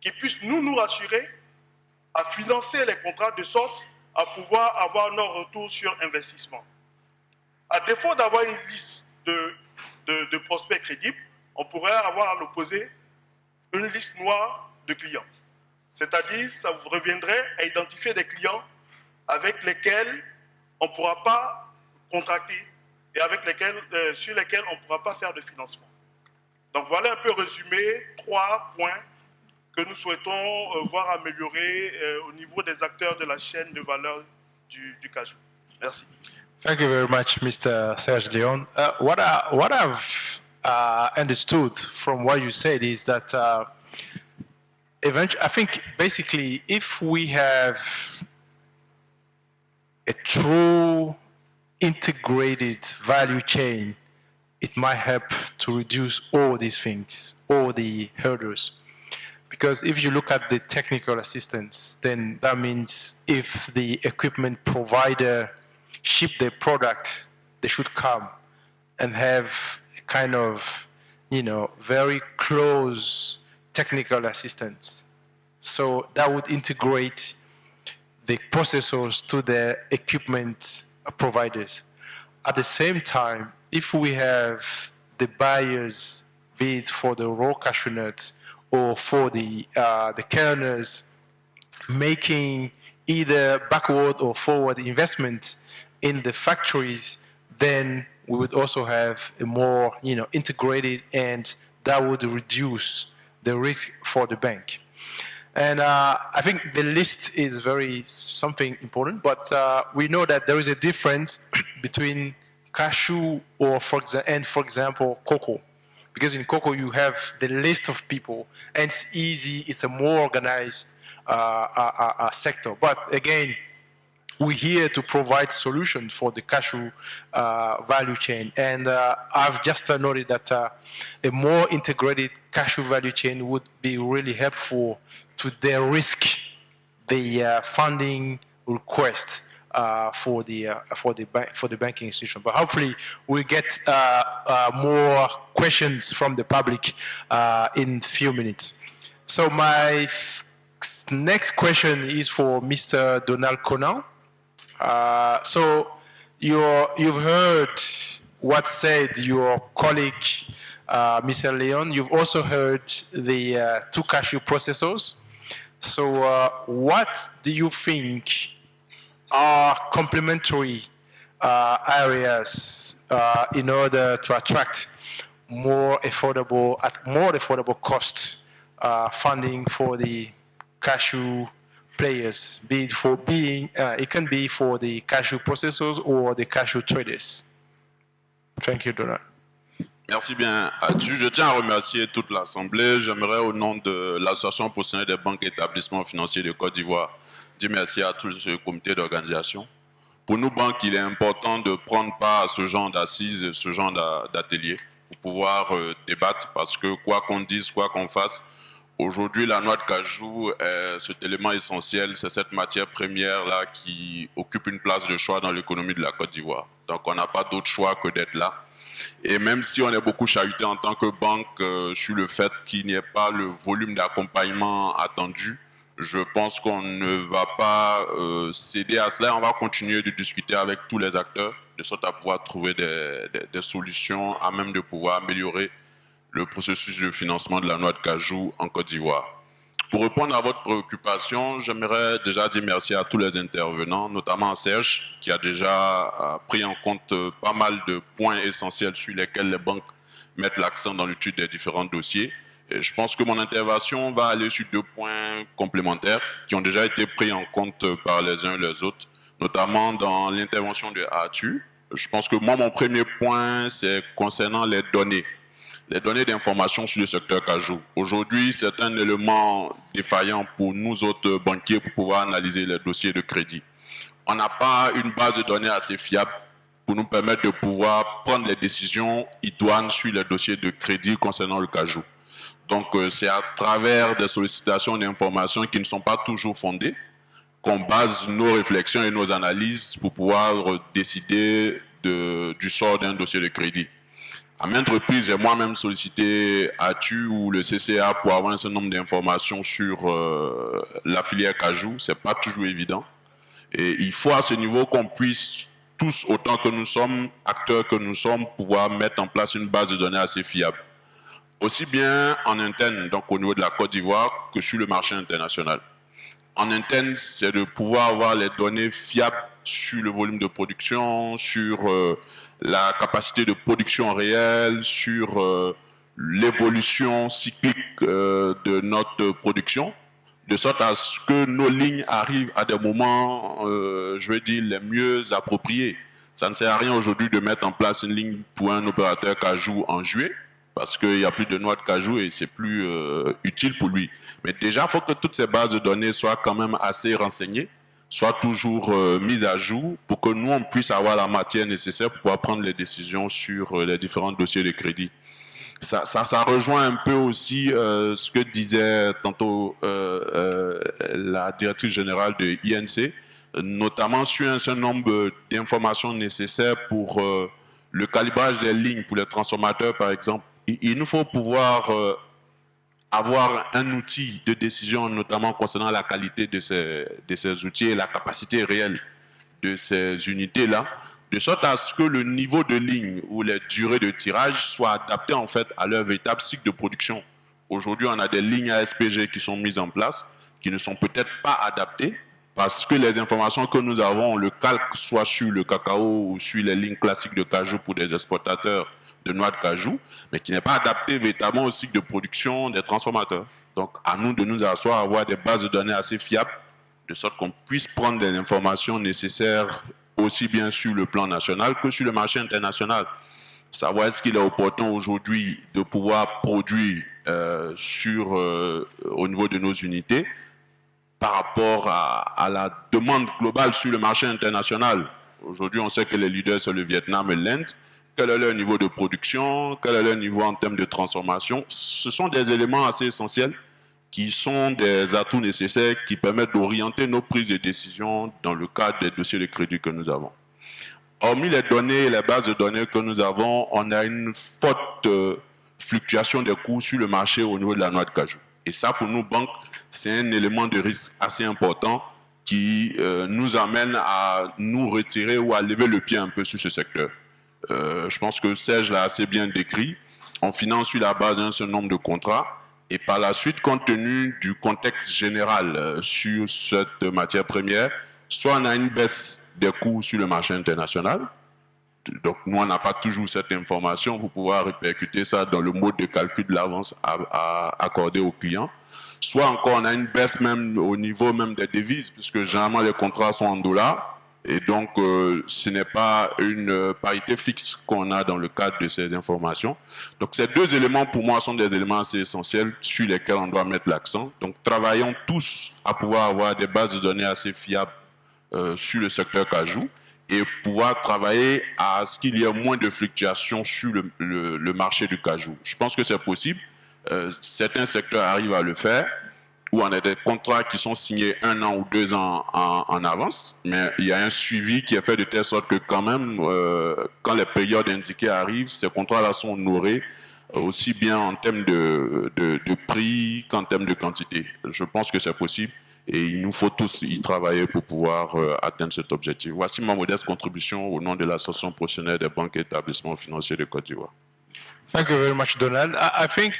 qui puissent nous rassurer à financer les contrats de sorte à pouvoir avoir nos retours sur investissement. À défaut d'avoir une liste de prospects crédibles, on pourrait avoir à l'opposé une liste noire de clients. C'est-à-dire, ça vous reviendrait à identifier des clients avec lesquels on ne pourra pas contracter et avec sur lesquels on ne pourra pas faire de financement. Donc voilà un peu résumé 3 points que nous souhaitons voir améliorer au niveau des acteurs de la chaîne de valeur du cajou. Merci. Thank you very much, Mr. Serge Leon. What I've understood from what you said is that eventually, I think basically, if we have a true integrated value chain, it might help to reduce all these things, all the hurdles. Because if you look at the technical assistance, then that means if the equipment provider ship their product, they should come and have a kind of, very close technical assistance. So that would integrate the processors to the equipment providers. At the same time, if we have the buyers, be it for the raw cashew nuts or for the kernels, making either backward or forward investment in the factories, then we would also have a more integrated, and that would reduce the risk for the bank. And I think the list is very something important, but we know that there is a difference between cashew for example, cocoa. Because in cocoa you have the list of people, and it's easy, it's a more organized sector. But again, we're here to provide solutions for the cashew value chain. And I've just noted that a more integrated cashew value chain would be really helpful to de-risk the funding request for the banking institution. But hopefully we'll get more questions from the public in a few minutes. So my next question is for Mr. Donald Conan. So you've heard what said your colleague, Mr. Leon. You've also heard the two cashew processors. So what do you think are complementary areas in order to attract more affordable cost funding for the cashew players, it can be for the cashew processors or the cashew traders? Thank you, Donald. Merci bien, Adu. Je tiens à remercier toute l'Assemblée. J'aimerais, au nom de l'Association professionnelle des banques et établissements financiers de Côte d'Ivoire, dire merci à tout ce comité d'organisation. Pour nous, banques, il est important de prendre part à ce genre d'assises, ce genre d'ateliers, pour pouvoir débattre, parce que quoi qu'on dise, quoi qu'on fasse, aujourd'hui, la noix de cajou est cet élément essentiel, c'est cette matière première-là qui occupe une place de choix dans l'économie de la Côte d'Ivoire. Donc, on n'a pas d'autre choix que d'être là. Et même si on est beaucoup chahuté en tant que banque sur le fait qu'il n'y ait pas le volume d'accompagnement attendu, je pense qu'on ne va pas céder à cela. On va continuer de discuter avec tous les acteurs, de sorte à pouvoir trouver des solutions à même de pouvoir améliorer le processus de financement de la noix de cajou en Côte d'Ivoire. Pour répondre à votre préoccupation, j'aimerais déjà dire merci à tous les intervenants, notamment à Serge, qui a déjà pris en compte pas mal de points essentiels sur lesquels les banques mettent l'accent dans l'étude des différents dossiers. Et je pense que mon intervention va aller sur 2 points complémentaires qui ont déjà été pris en compte par les uns et les autres, notamment dans l'intervention de Arthur. Je pense que moi, mon premier point, c'est concernant les données d'information sur le secteur cajou. Aujourd'hui, c'est un élément défaillant pour nous autres banquiers pour pouvoir analyser les dossiers de crédit. On n'a pas une base de données assez fiable pour nous permettre de pouvoir prendre les décisions idoines sur les dossiers de crédit concernant le cajou. Donc, c'est à travers des sollicitations d'informations qui ne sont pas toujours fondées qu'on base nos réflexions et nos analyses pour pouvoir décider du sort d'un dossier de crédit. À maintes reprises, j'ai moi-même sollicité ATU ou le CCA pour avoir un certain nombre d'informations sur la filière cajou. Ce n'est pas toujours évident. Et il faut à ce niveau qu'on puisse tous, autant que nous sommes, acteurs que nous sommes, pouvoir mettre en place une base de données assez fiable. Aussi bien en interne, donc au niveau de la Côte d'Ivoire, que sur le marché international. En interne, c'est de pouvoir avoir les données fiables sur le volume de production, sur la capacité de production réelle, sur l'évolution cyclique de notre production, de sorte à ce que nos lignes arrivent à des moments, je veux dire, les mieux appropriés. Ça ne sert à rien aujourd'hui de mettre en place une ligne pour un opérateur cajou en juillet, parce qu'il n'y a plus de noix de cajou et c'est plus utile pour lui. Mais déjà, il faut que toutes ces bases de données soient quand même assez renseignées, soient toujours mises à jour pour que nous, on puisse avoir la matière nécessaire pour pouvoir prendre les décisions sur les différents dossiers de crédit. Ça rejoint un peu aussi ce que disait tantôt la directrice générale de INC, notamment sur un certain nombre d'informations nécessaires pour le calibrage des lignes pour les transformateurs, par exemple. Il nous faut pouvoir avoir un outil de décision, notamment concernant la qualité de ces outils et la capacité réelle de ces unités-là, de sorte à ce que le niveau de ligne ou les durées de tirage soient adaptés en fait à leur véritable cycle de production. Aujourd'hui, on a des lignes ASPG qui sont mises en place, qui ne sont peut-être pas adaptées, parce que les informations que nous avons, on le calque soit sur le cacao ou sur les lignes classiques de cajou pour des exportateurs de noix de cajou, mais qui n'est pas adapté véritablement au cycle de production des transformateurs. Donc, à nous de nous asseoir, avoir des bases de données assez fiables, de sorte qu'on puisse prendre des informations nécessaires aussi bien sur le plan national que sur le marché international. Savoir est-ce qu'il est opportun aujourd'hui de pouvoir produire au niveau de nos unités par rapport à la demande globale sur le marché international. Aujourd'hui, on sait que les leaders sont le Vietnam et l'Inde. Quel est leur niveau de production, quel est leur niveau en termes de transformation. Ce sont des éléments assez essentiels qui sont des atouts nécessaires qui permettent d'orienter nos prises de décision dans le cadre des dossiers de crédit que nous avons. Hormis les données, les bases de données que nous avons, on a une forte fluctuation des coûts sur le marché au niveau de la noix de cajou. Et ça, pour nous, banques, c'est un élément de risque assez important qui nous amène à nous retirer ou à lever le pied un peu sur ce secteur. Je pense que Serge l'a assez bien décrit. On finance sur la base d'un certain nombre de contrats et par la suite, compte tenu du contexte général sur cette matière première, soit on a une baisse des coûts sur le marché international. Donc, nous, on n'a pas toujours cette information pour pouvoir répercuter ça dans le mode de calcul de l'avance à accorder aux clients. Soit encore, on a une baisse même au niveau même des devises, puisque généralement, les contrats sont en dollars. Et donc, ce n'est pas une parité fixe qu'on a dans le cadre de ces informations. Donc, ces deux éléments, pour moi, sont des éléments assez essentiels sur lesquels on doit mettre l'accent. Donc, travaillons tous à pouvoir avoir des bases de données assez fiables sur le secteur cajou et pouvoir travailler à ce qu'il y ait moins de fluctuations sur le marché du cajou. Je pense que c'est possible. Certains secteurs arrivent à le faire, où on a des contrats qui sont signés 1 an ou 2 ans en avance, mais il y a un suivi qui est fait de telle sorte que quand même, quand les périodes indiquées arrivent, ces contrats-là sont honorés aussi bien en termes de prix qu'en termes de quantité. Je pense que c'est possible et il nous faut tous y travailler pour pouvoir atteindre cet objectif. Voici ma modeste contribution au nom de l'Association professionnelle des banques et établissements financiers de Côte d'Ivoire. Thank you very much, Donald. I think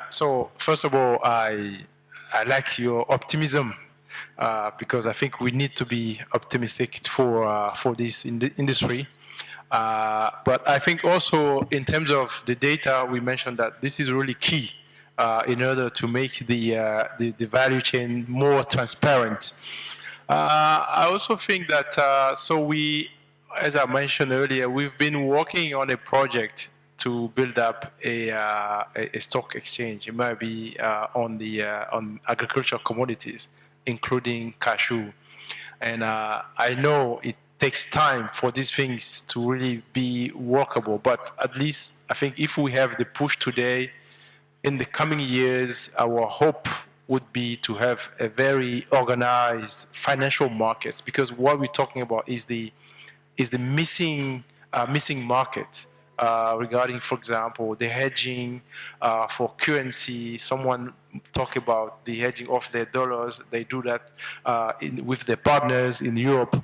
so first of all, I I like your optimism because I think we need to be optimistic for this industry. But I think also in terms of the data, we mentioned that this is really key in order to make the value chain more transparent. I also think that as I mentioned earlier, we've been working on a project to build up a stock exchange. It might be on agricultural commodities, including cashew. And I know it takes time for these things to really be workable, but at least I think if we have the push today, in the coming years, our hope would be to have a very organized financial markets, because what we're talking about is the missing market regarding, for example, the hedging for currency. Someone talk about the hedging of their dollars. They do that with their partners in Europe.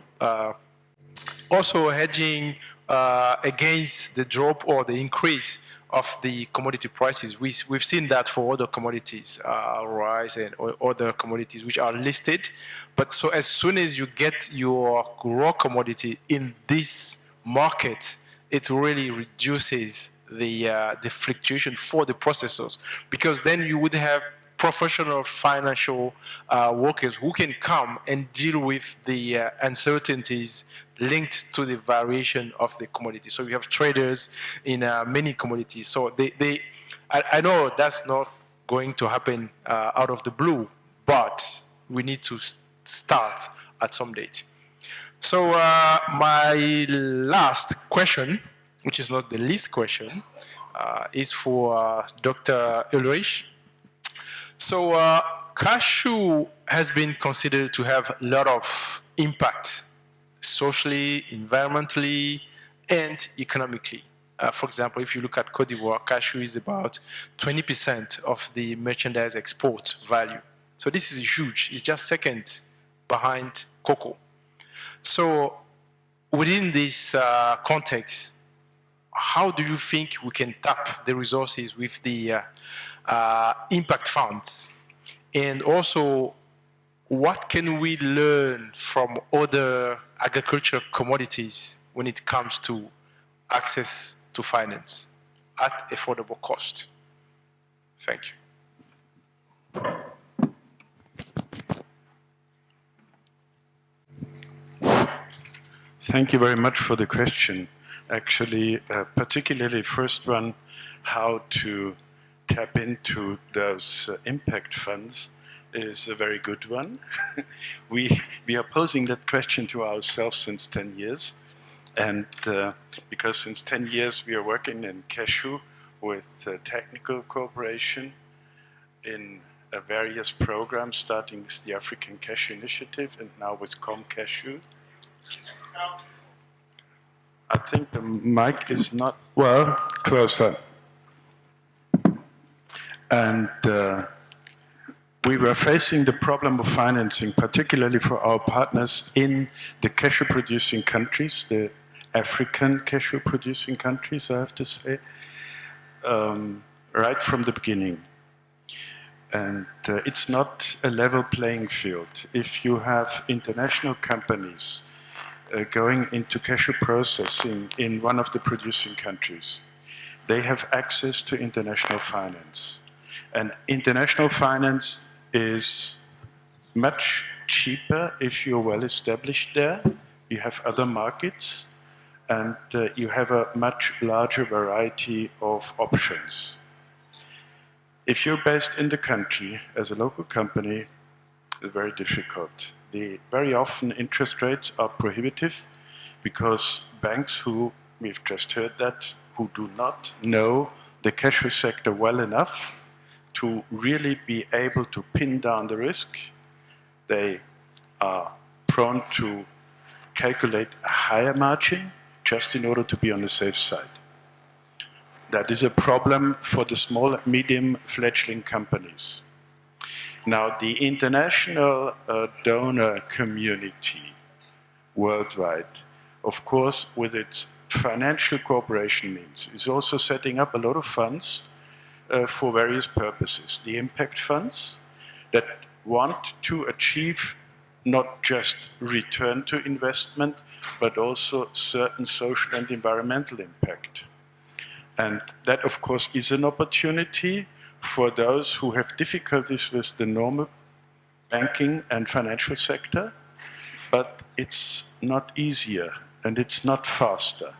Also hedging against the drop or the increase of the commodity prices. We've seen that for other commodities, rice and other commodities which are listed. But so as soon as you get your raw commodity in this market, it really reduces the fluctuation for the processors, because then you would have professional financial workers who can come and deal with the uncertainties linked to the variation of the commodity. So you have traders in many commodities. So I know that's not going to happen out of the blue, but we need to start at some date. So my last question, which is not the least question, is for Dr. Ulrich. So cashew has been considered to have a lot of impact socially, environmentally, and economically. For example, if you look at Côte d'Ivoire, cashew is about 20% of the merchandise export value. So this is huge. It's just second behind cocoa. So within this context, how do you think we can tap the resources with the impact funds? And also, what can we learn from other agricultural commodities when it comes to access to finance at affordable cost? Thank you. Thank you very much for the question. Actually, particularly first one, how to tap into those impact funds is a very good one. we are posing that question to ourselves since 10 years. And because since 10 years we are working in cashew with technical cooperation in various programs, starting with the African Cashew Initiative and now with ComCashew. I think the mic is not, well, closer. And we were facing the problem of financing, particularly for our partners in the cashew-producing countries, the African cashew-producing countries, I have to say, right from the beginning. And it's not a level playing field. If you have international companies going into cashew processing in one of the producing countries, they have access to international finance. And international finance is much cheaper if you're well established there. You have other markets, and you have a much larger variety of options. If you're based in the country as a local company, it's very difficult. Very often interest rates are prohibitive because banks who, we've just heard that, who do not know the cashew sector well enough to really be able to pin down the risk, they are prone to calculate a higher margin just in order to be on the safe side. That is a problem for the small, medium fledgling companies. Now, the international donor community worldwide, of course, with its financial cooperation means, is also setting up a lot of funds for various purposes. The impact funds, that want to achieve not just return to investment, but also certain social and environmental impact. And that, of course, is an opportunity for those who have difficulties with the normal banking and financial sector, but it's not easier and it's not faster.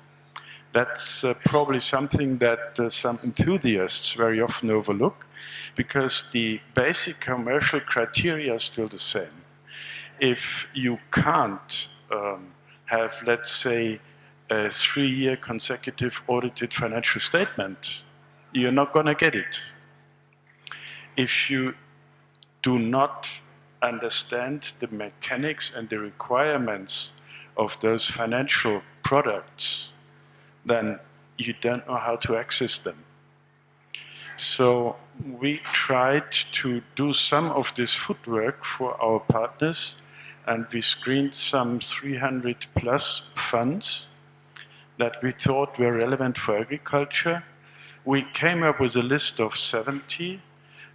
That's probably something that some enthusiasts very often overlook, because the basic commercial criteria are still the same. If you can't have, let's say, a 3-year consecutive audited financial statement, you're not going to get it. If you do not understand the mechanics and the requirements of those financial products, then you don't know how to access them. So we tried to do some of this footwork for our partners, and we screened some 300 plus funds that we thought were relevant for agriculture. We came up with a list of 70,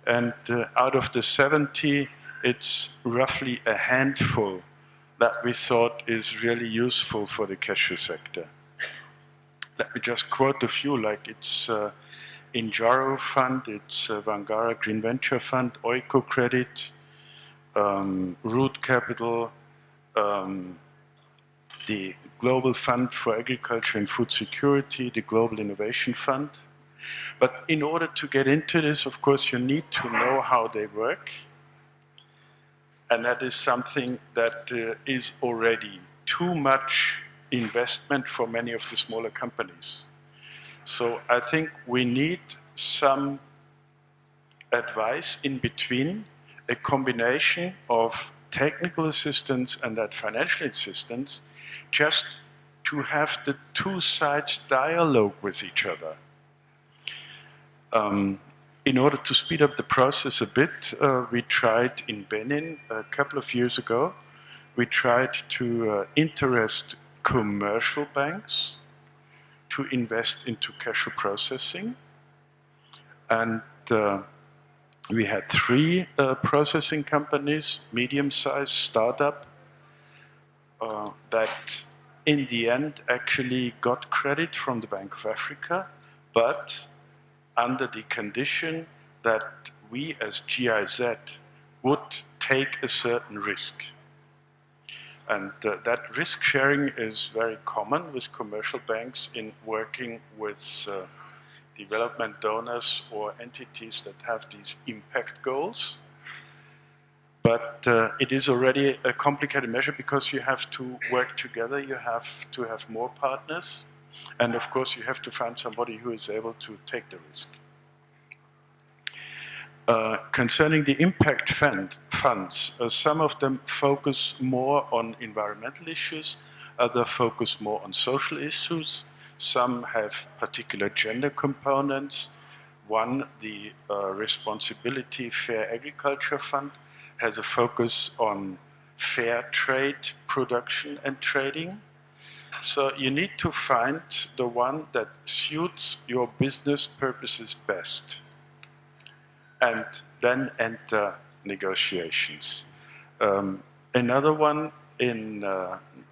and out of the 70, it's roughly a handful that we thought is really useful for the cashew sector. Let me just quote a few, like it's Injaro Fund, it's Vangara Green Venture Fund, Oiko Credit, Root Capital, the Global Fund for Agriculture and Food Security, the Global Innovation Fund. But in order to get into this, of course, you need to know how they work. And that is something that is already too much investment for many of the smaller companies. So I think we need some advice in between, a combination of technical assistance and that financial assistance, just to have the two sides dialogue with each other. In order to speed up the process a bit, we tried in Benin a couple of years ago, we tried to interest commercial banks to invest into cashew processing. And we had 3 processing companies, medium-sized startup, that in the end actually got credit from the Bank of Africa, but under the condition that we as GIZ would take a certain risk. And that risk sharing is very common with commercial banks in working with development donors or entities that have these impact goals. But it is already a complicated measure because you have to work together, you have to have more partners, and of course you have to find somebody who is able to take the risk. Concerning the impact funds, some of them focus more on environmental issues, others focus more on social issues. Some have particular gender components. One, the Responsibility Fair Agriculture Fund, has a focus on fair trade, production and trading. So you need to find the one that suits your business purposes best, and then enter negotiations. Another one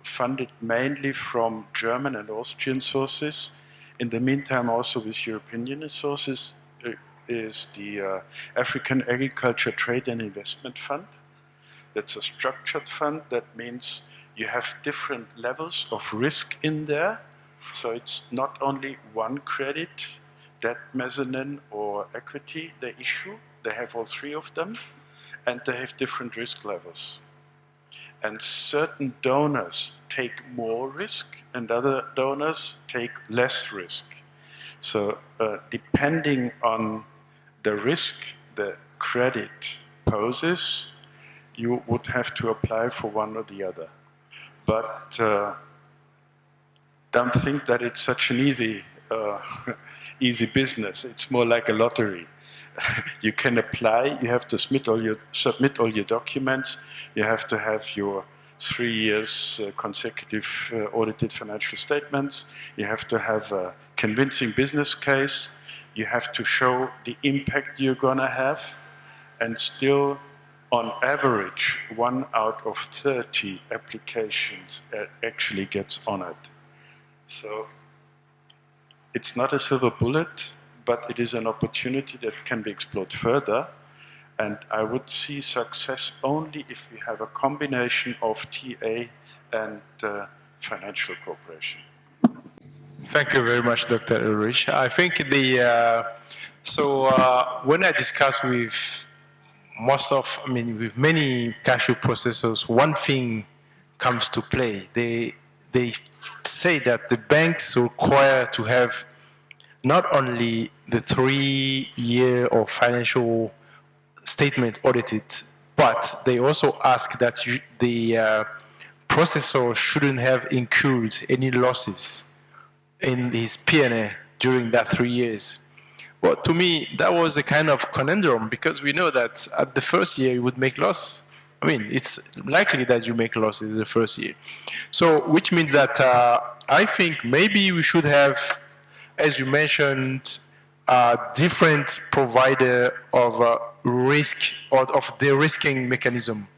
funded mainly from German and Austrian sources, in the meantime also with European Union sources, is the African Agriculture Trade and Investment Fund. That's a structured fund. That means you have different levels of risk in there. So it's not only one credit, debt, mezzanine, or equity they issue. They have all 3 of them, and they have different risk levels. And certain donors take more risk, and other donors take less risk. So depending on the risk the credit poses, you would have to apply for one or the other. But don't think that it's such an easy business. It's more like a lottery. You can apply, you have to submit all your documents, you have to have your 3 years consecutive audited financial statements, you have to have a convincing business case, you have to show the impact you're going to have, and still on average, 1 out of 30 applications actually gets honored. So it's not a silver bullet, but it is an opportunity that can be explored further. And I would see success only if we have a combination of TA and financial cooperation. Thank you very much, Dr. Ulrich. I think when I discuss with with many cashew processors, one thing comes to play. They say that the banks require to have not only the 3-year of financial statement audited, but they also ask that the processor shouldn't have incurred any losses in his P&L during that 3 years. Well, to me, that was a kind of conundrum, because we know that at the first year you would make loss. I mean, it's likely that you make losses the first year. So, which means that I think maybe we should have, as you mentioned, a different provider of risk or of de-risking mechanism.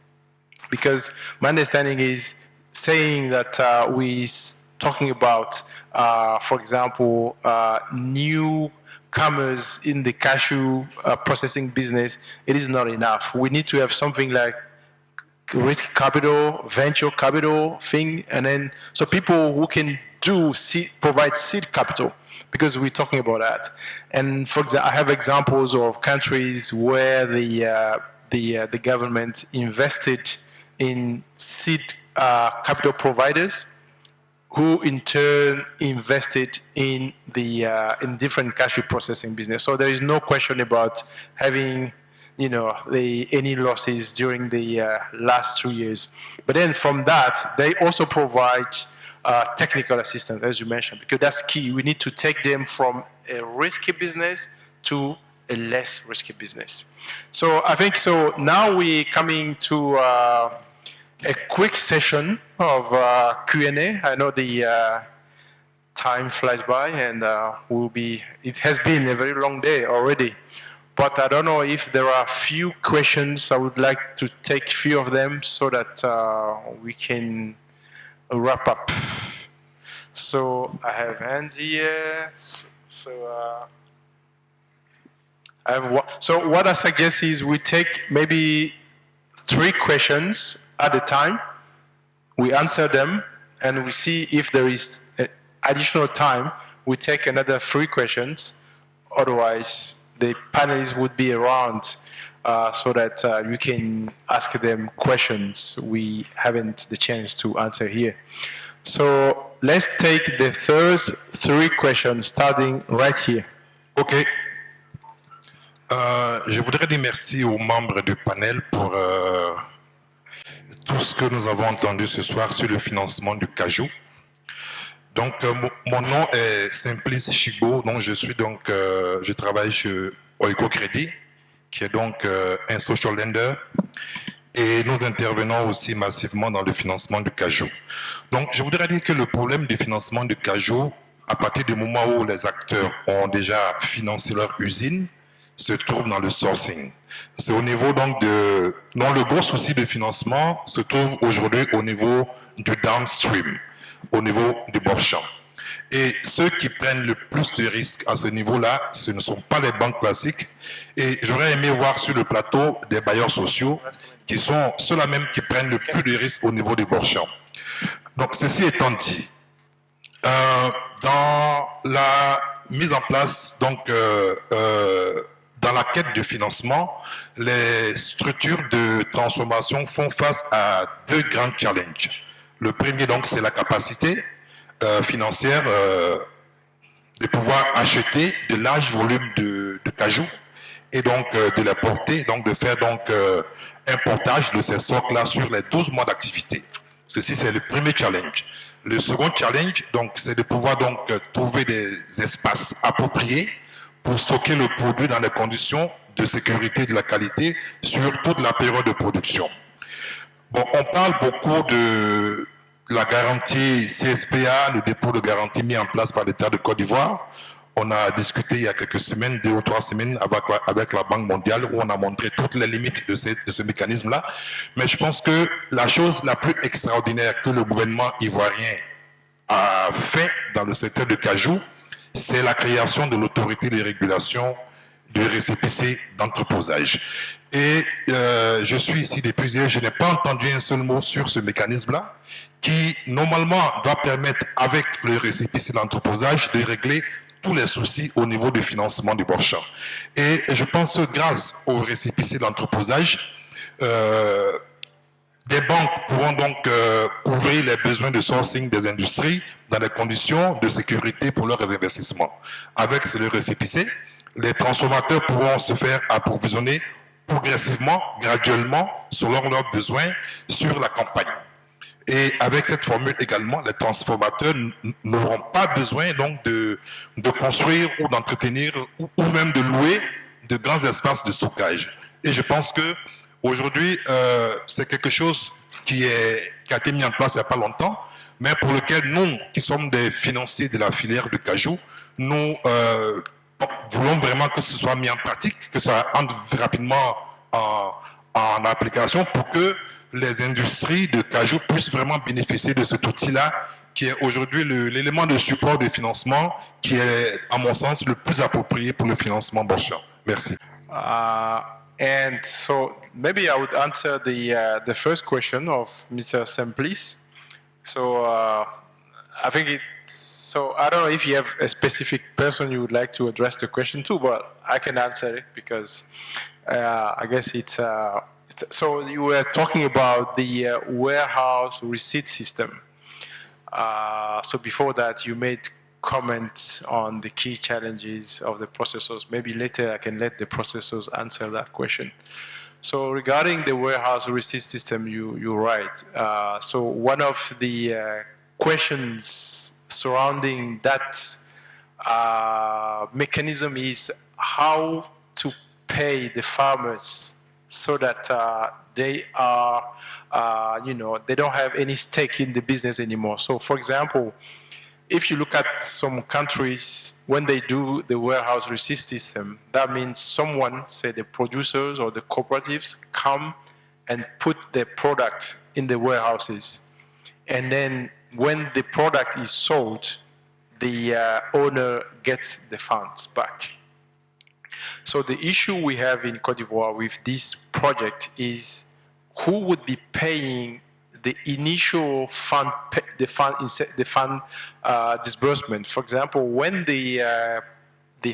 Because my understanding is saying that we're talking about, for example, newcomers in the cashew processing business, it is not enough. We need to have something like risk capital, venture capital thing, and then so people who can provide seed capital, because we're talking about that. And for example, I have examples of countries where the government invested in seed capital providers, who in turn invested in in different cashew processing business. So there is no question about having any losses during the last 2 years. But then from that, they also provide technical assistance, as you mentioned, because that's key. We need to take them from a risky business to a less risky business. So I think so. Now we're coming to a quick session of Q&A. I know the time flies by, and it has been a very long day already. But I don't know if there are a few questions. I would like to take a few of them so that we can wrap up. So I have hands here. I have one. So what I suggest is we take maybe 3 questions at a time. We answer them, and we see if there is additional time. We take another 3 questions. Otherwise, the panelists would be around so that you can ask them questions we haven't the chance to answer here. So let's take the first 3 questions, starting right here. OK. Je voudrais dire merci aux membres du panel pour tout ce que nous avons entendu ce soir sur le financement du cajou. Donc, mon nom est Simplice Chibo, donc je travaille chez Oiko Credit, qui est donc un social lender, et nous intervenons aussi massivement dans le financement du cajou. Donc, je voudrais dire que le problème du financement du cajou, à partir du moment où les acteurs ont déjà financé leur usine, se trouve dans le sourcing. C'est au niveau donc non, le gros souci de financement se trouve aujourd'hui au niveau du downstream, au niveau du bord-champ. Et ceux qui prennent le plus de risques à ce niveau-là, ce ne sont pas les banques classiques. Et j'aurais aimé voir sur le plateau des bailleurs sociaux qui sont ceux-là même qui prennent le plus de risques au niveau du bord-champ. Donc, ceci étant dit, dans la mise en place, donc, dans la quête de financement, les structures de transformation font face à 2 grands challenges. Le premier, donc, c'est la capacité financière de pouvoir acheter de larges volumes de cajou et donc de les porter, donc de faire donc un portage de ces stocks-là sur les 12 mois d'activité. Ceci, c'est le premier challenge. Le second challenge, donc, c'est de pouvoir donc trouver des espaces appropriés pour stocker le produit dans les conditions de sécurité et de la qualité sur toute la période de production. Bon, on parle beaucoup de la garantie CSPA, le dépôt de garantie mis en place par l'État de Côte d'Ivoire. on a discuté il y a quelques semaines, 2 ou 3 semaines, avec la Banque mondiale, où on a montré toutes les limites de ce mécanisme-là. Mais je pense que la chose la plus extraordinaire que le gouvernement ivoirien a fait dans le secteur de cajou, c'est la création de l'autorité de régulation du récépissé d'entreposage. Et je suis ici depuis hier, je n'ai pas entendu un seul mot sur ce mécanisme-là, qui normalement doit permettre, avec le récépissé d'entreposage, de régler tous les soucis au niveau du financement du marchand. Et je pense que grâce au récépissé d'entreposage, des banques pourront donc couvrir les besoins de sourcing des industries dans des conditions de sécurité pour leurs investissements. Avec le récépissé, les transformateurs pourront se faire approvisionner progressivement, graduellement, selon leurs besoins sur la campagne. Et avec cette formule également, les transformateurs n'auront pas besoin donc de construire ou d'entretenir ou même de louer de grands espaces de stockage. Et je pense que aujourd'hui, c'est quelque chose qui a été mis en place il n'y a pas longtemps, mais pour lequel nous, qui sommes des financiers de la filière de cajou, nous voulons vraiment que ce soit mis en pratique, que ça entre rapidement en application pour que les industries de cajou puissent vraiment bénéficier de cet outil-là, qui est aujourd'hui l'élément de support de financement qui est, à mon sens, le plus approprié pour le financement boursier. Merci. And so maybe I would answer the first question of Mr. Semplis. So I think so I don't know if you have a specific person you would like to address the question to, but I can answer it because I guess it's so you were talking about the warehouse receipt system. So before that, you made comments on the key challenges of the processors. Maybe later I can let the processors answer that question. So regarding the warehouse receipt system, you're right. So one of the questions surrounding that mechanism is how to pay the farmers so that they are, they don't have any stake in the business anymore. So, for example, if you look at some countries, when they do the warehouse receipt system, that means someone, say the producers or the cooperatives, come and put their product in the warehouses. And then when the product is sold, the owner gets the funds back. So the issue we have in Cote d'Ivoire with this project is who would be paying the initial fund disbursement. For example, when the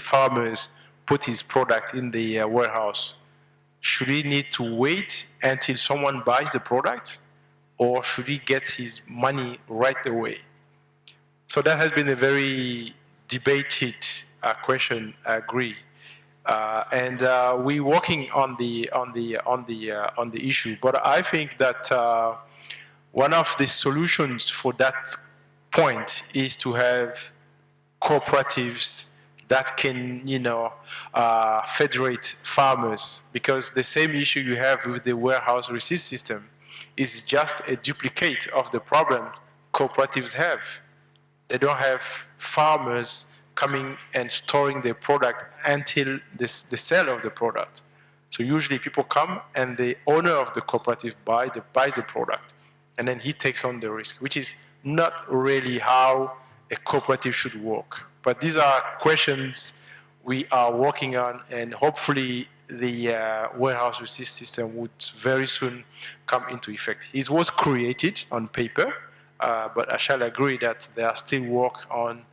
farmers put his product in the warehouse, should he need to wait until someone buys the product, or should he get his money right away? So that has been a very debated question. I agree. And we're working on the issue. But I think that one of the solutions for that point is to have cooperatives that can, federate farmers, because the same issue you have with the warehouse receipt system is just a duplicate of the problem cooperatives have. They don't have farmers coming and storing their product until the sale of the product. So usually people come and the owner of the cooperative buys the product, and then he takes on the risk, which is not really how a cooperative should work. But these are questions we are working on, and hopefully the warehouse receipt system would very soon come into effect. It was created on paper, but I shall agree that there are still work on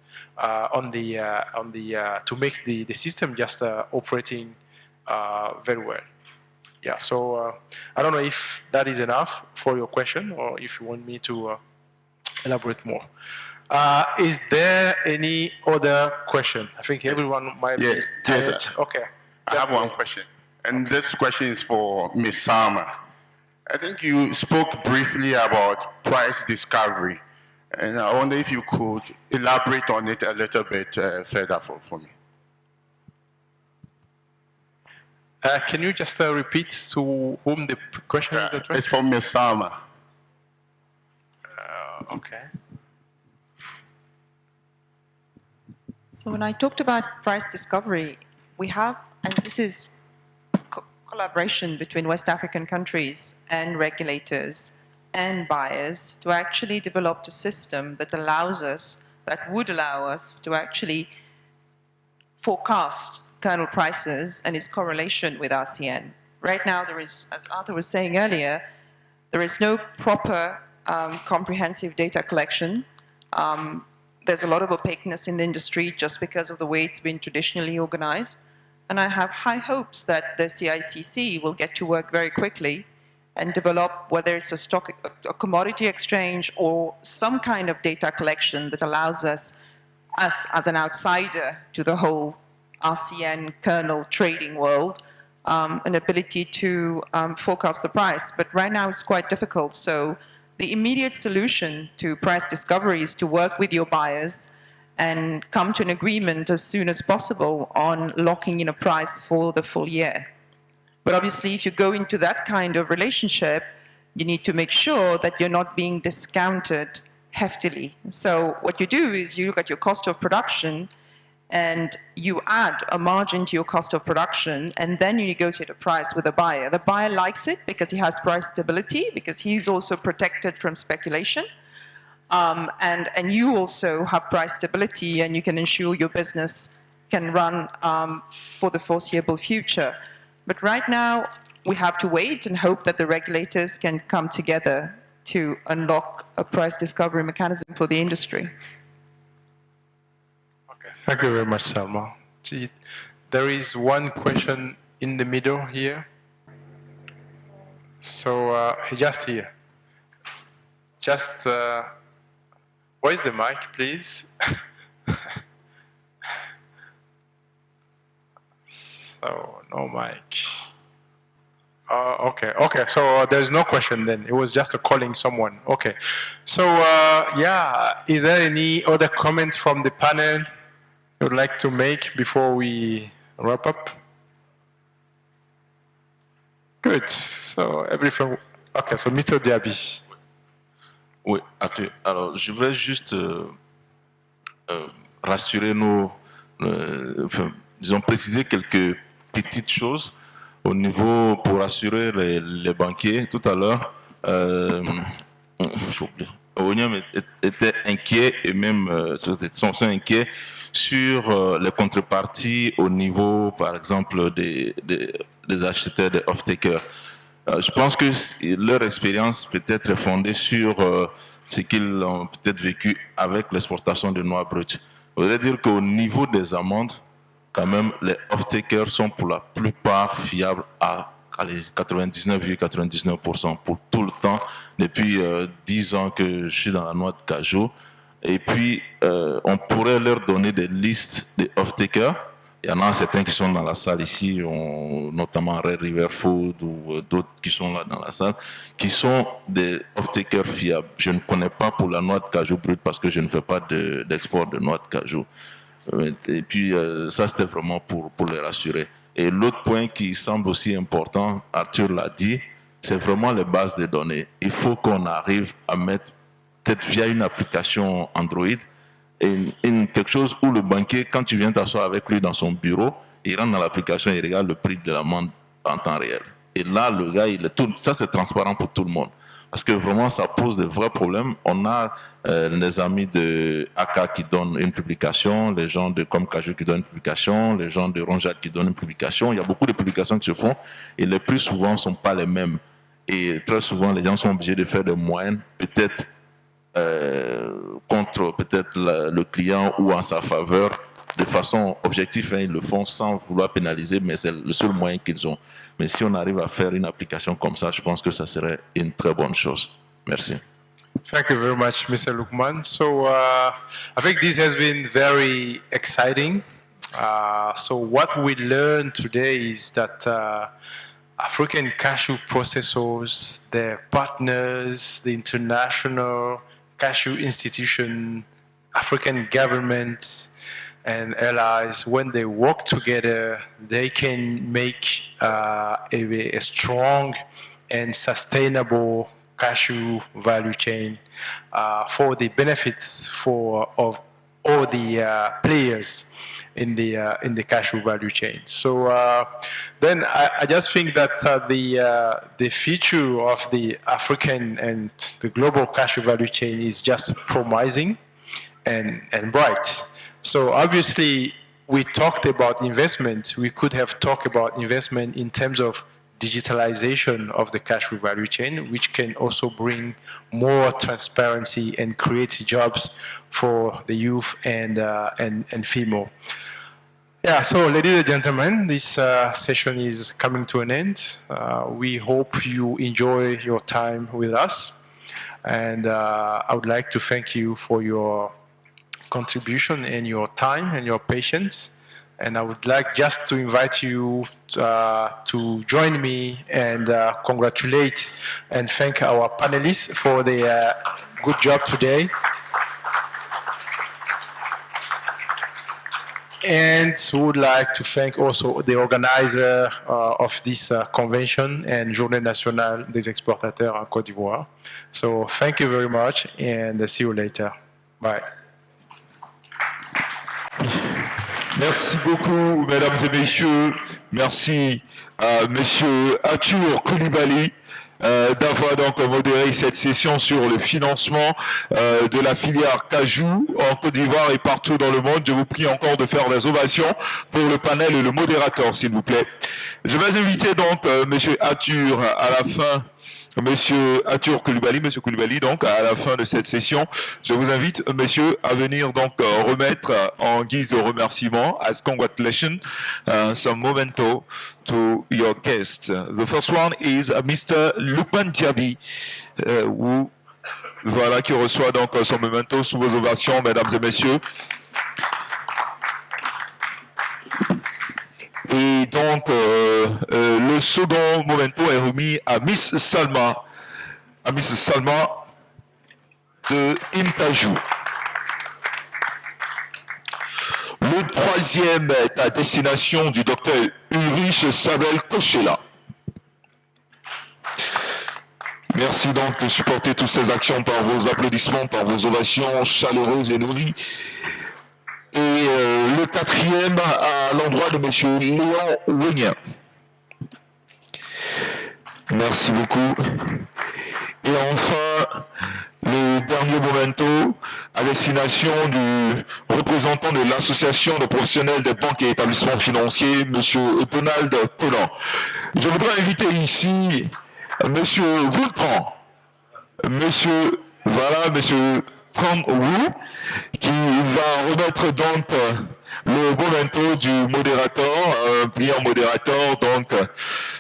to make the system just operating very well. Yeah. So I don't know if that is enough for your question, or if you want me to elaborate more. Is there any other question? I think everyone might be tired. Yes, okay. I have one question, and this question is for Ms. Sama. I think you spoke briefly about price discovery, and I wonder if you could elaborate on it a little bit further for me. Can you just repeat to whom the question is addressed? It's for Ms. Sama. Okay. So when I talked about price discovery, we have, and this is collaboration between West African countries and regulators and buyers to actually develop a system that would allow us to actually forecast kernel prices and its correlation with RCN. Right now, there is, as Arthur was saying earlier, there is no proper comprehensive data collection. There's a lot of opaqueness in the industry just because of the way it's been traditionally organized. And I have high hopes that the CICC will get to work very quickly and develop, whether it's a commodity exchange or some kind of data collection that allows us as an outsider to the whole RCN kernel trading world, an ability to forecast the price. But right now it's quite difficult. So the immediate solution to price discovery is to work with your buyers and come to an agreement as soon as possible on locking in a price for the full year. But obviously, if you go into that kind of relationship, you need to make sure that you're not being discounted heftily. So what you do is you look at your cost of production and you add a margin to your cost of production, and then you negotiate a price with the buyer. The buyer likes it because he has price stability, because he's also protected from speculation. And you also have price stability, and you can ensure your business can run for the foreseeable future. But right now, we have to wait and hope that the regulators can come together to unlock a price discovery mechanism for the industry. Okay, thank you very much, Salma. There is one question in the middle here. So just here. Just, where's the mic, please? So, no mic. Okay, so there's no question then. It was just a calling someone. Okay. So, yeah, is there any other comments from the panel you would like to make before we wrap up? Good. So, everything. Okay, so Mr. Diaby. Oui, Arthur. Alors, je voudrais juste rassurer disons préciser quelques petites choses au niveau pour rassurer les banquiers. Tout à l'heure, Onium était inquiet et même sont inquiets sur les contreparties au niveau, par exemple, des acheteurs, des off-takers. Je pense que leur expérience peut être fondée sur ce qu'ils ont peut-être vécu avec l'exportation de noix brutes. Je voudrais dire qu'au niveau des amendes, quand même, les off-takers sont pour la plupart fiables à 99,99% pour tout le temps, depuis 10 ans que je suis dans la noix de cajou. Et puis, on pourrait leur donner des listes de off-takers. Il y en a certains qui sont dans la salle ici, notamment Red River Food ou d'autres qui sont là dans la salle, qui sont des off-takers fiables. Je ne connais pas pour la noix de cajou brute parce que je ne fais pas d'export de noix de cajou. Et puis, ça, c'était vraiment pour les rassurer. Et l'autre point qui semble aussi important, Arthur l'a dit, c'est vraiment les bases de données. Il faut qu'on arrive à mettre, peut-être via une application Android, quelque chose où le banquier, quand tu viens t'asseoir avec lui dans son bureau, il rentre dans l'application, il regarde le prix de l'amende en temps réel. Et là, le gars, ça c'est transparent pour tout le monde. Parce que vraiment, ça pose de vrais problèmes. On a les amis de AK qui donnent une publication, les gens de Comcajou qui donnent une publication, les gens de Ronjad qui donnent une publication. Il y a beaucoup de publications qui se font et les plus souvent ne sont pas les mêmes. Et très souvent, les gens sont obligés de faire des moyennes, peut-être contre peut-être le client ou en sa faveur. De façon objective, ils le font sans vouloir pénaliser, mais c'est le seul moyen qu'ils ont. Mais si on arrive à faire une application comme ça, je pense que ça serait une très bonne chose. Merci. Thank you very much, Mr. Lukman. So I think this has been very exciting. So what we learned today is that African cashew processors, their partners, the international cashew institution, African governments, and allies, when they work together, they can make a strong and sustainable cashew value chain for the benefits of all the players in the cashew value chain. So then I just think that the future of the African and the global cashew value chain is just promising and bright. So obviously we talked about investment. We could have talked about investment in terms of digitalization of the cashew value chain, which can also bring more transparency and create jobs for the youth and female. Yeah, so ladies and gentlemen, this session is coming to an end. We hope you enjoy your time with us. And I would like to thank you for your contribution and your time and your patience. And I would like just to invite you to join me and congratulate and thank our panelists for their good job today. And we would like to thank also the organizer of this convention and Journée Nationale des Exportateurs en Côte d'Ivoire. So thank you very much and see you later. Bye. Merci beaucoup, mesdames et messieurs. Merci à monsieur Atur Coulibaly d'avoir donc modéré cette session sur le financement de la filière cajou en Côte d'Ivoire et partout dans le monde. Je vous prie encore de faire des ovations pour le panel et le modérateur, s'il vous plaît. Je vais inviter donc monsieur Atur à la fin. Monsieur Atur Coulibaly, monsieur Coulibaly, donc à la fin de cette session, je vous invite, messieurs, à venir donc remettre en guise de remerciement, as congratulations, some memento to your guests. The first one is Mr. Lukman Diaby, voilà, qui reçoit donc son memento sous vos ovations, mesdames et messieurs. Et donc, le second memento est remis à Miss Salma de Imtajou. Le troisième est à destination du docteur Ulrich Sabel Kochela. Merci donc de supporter toutes ces actions par vos applaudissements, par vos ovations chaleureuses et nourries. Et le quatrième à l'endroit de M. Léon Wenien. Merci beaucoup. Et enfin, le dernier memento à destination du représentant de l'association de professionnels des banques et établissements financiers, M. Donald Collant. Je voudrais inviter ici M. Vultran, M. Trang Wu, qui va remettre donc le memento du modérateur, un brillant modérateur donc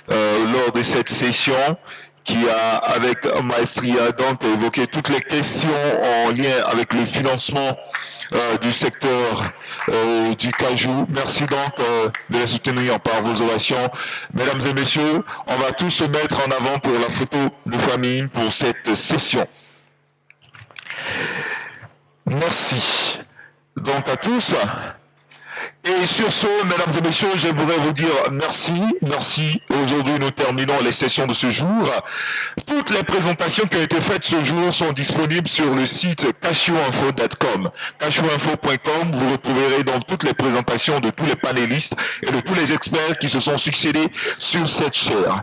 lors de cette session qui a avec maestria donc évoqué toutes les questions en lien avec le financement du secteur du cajou. Merci donc de les soutenir par vos ovations. Mesdames et messieurs, on va tous se mettre en avant pour la photo de famille pour cette session. Merci donc à tous. Et sur ce, mesdames et messieurs, j'aimerais vous dire merci. Aujourd'hui, nous terminons les sessions de ce jour. Toutes les présentations qui ont été faites ce jour sont disponibles sur le site cashewinfo.com. Cashewinfo.com, vous retrouverez donc toutes les présentations de tous les panélistes et de tous les experts qui se sont succédés sur cette chaire.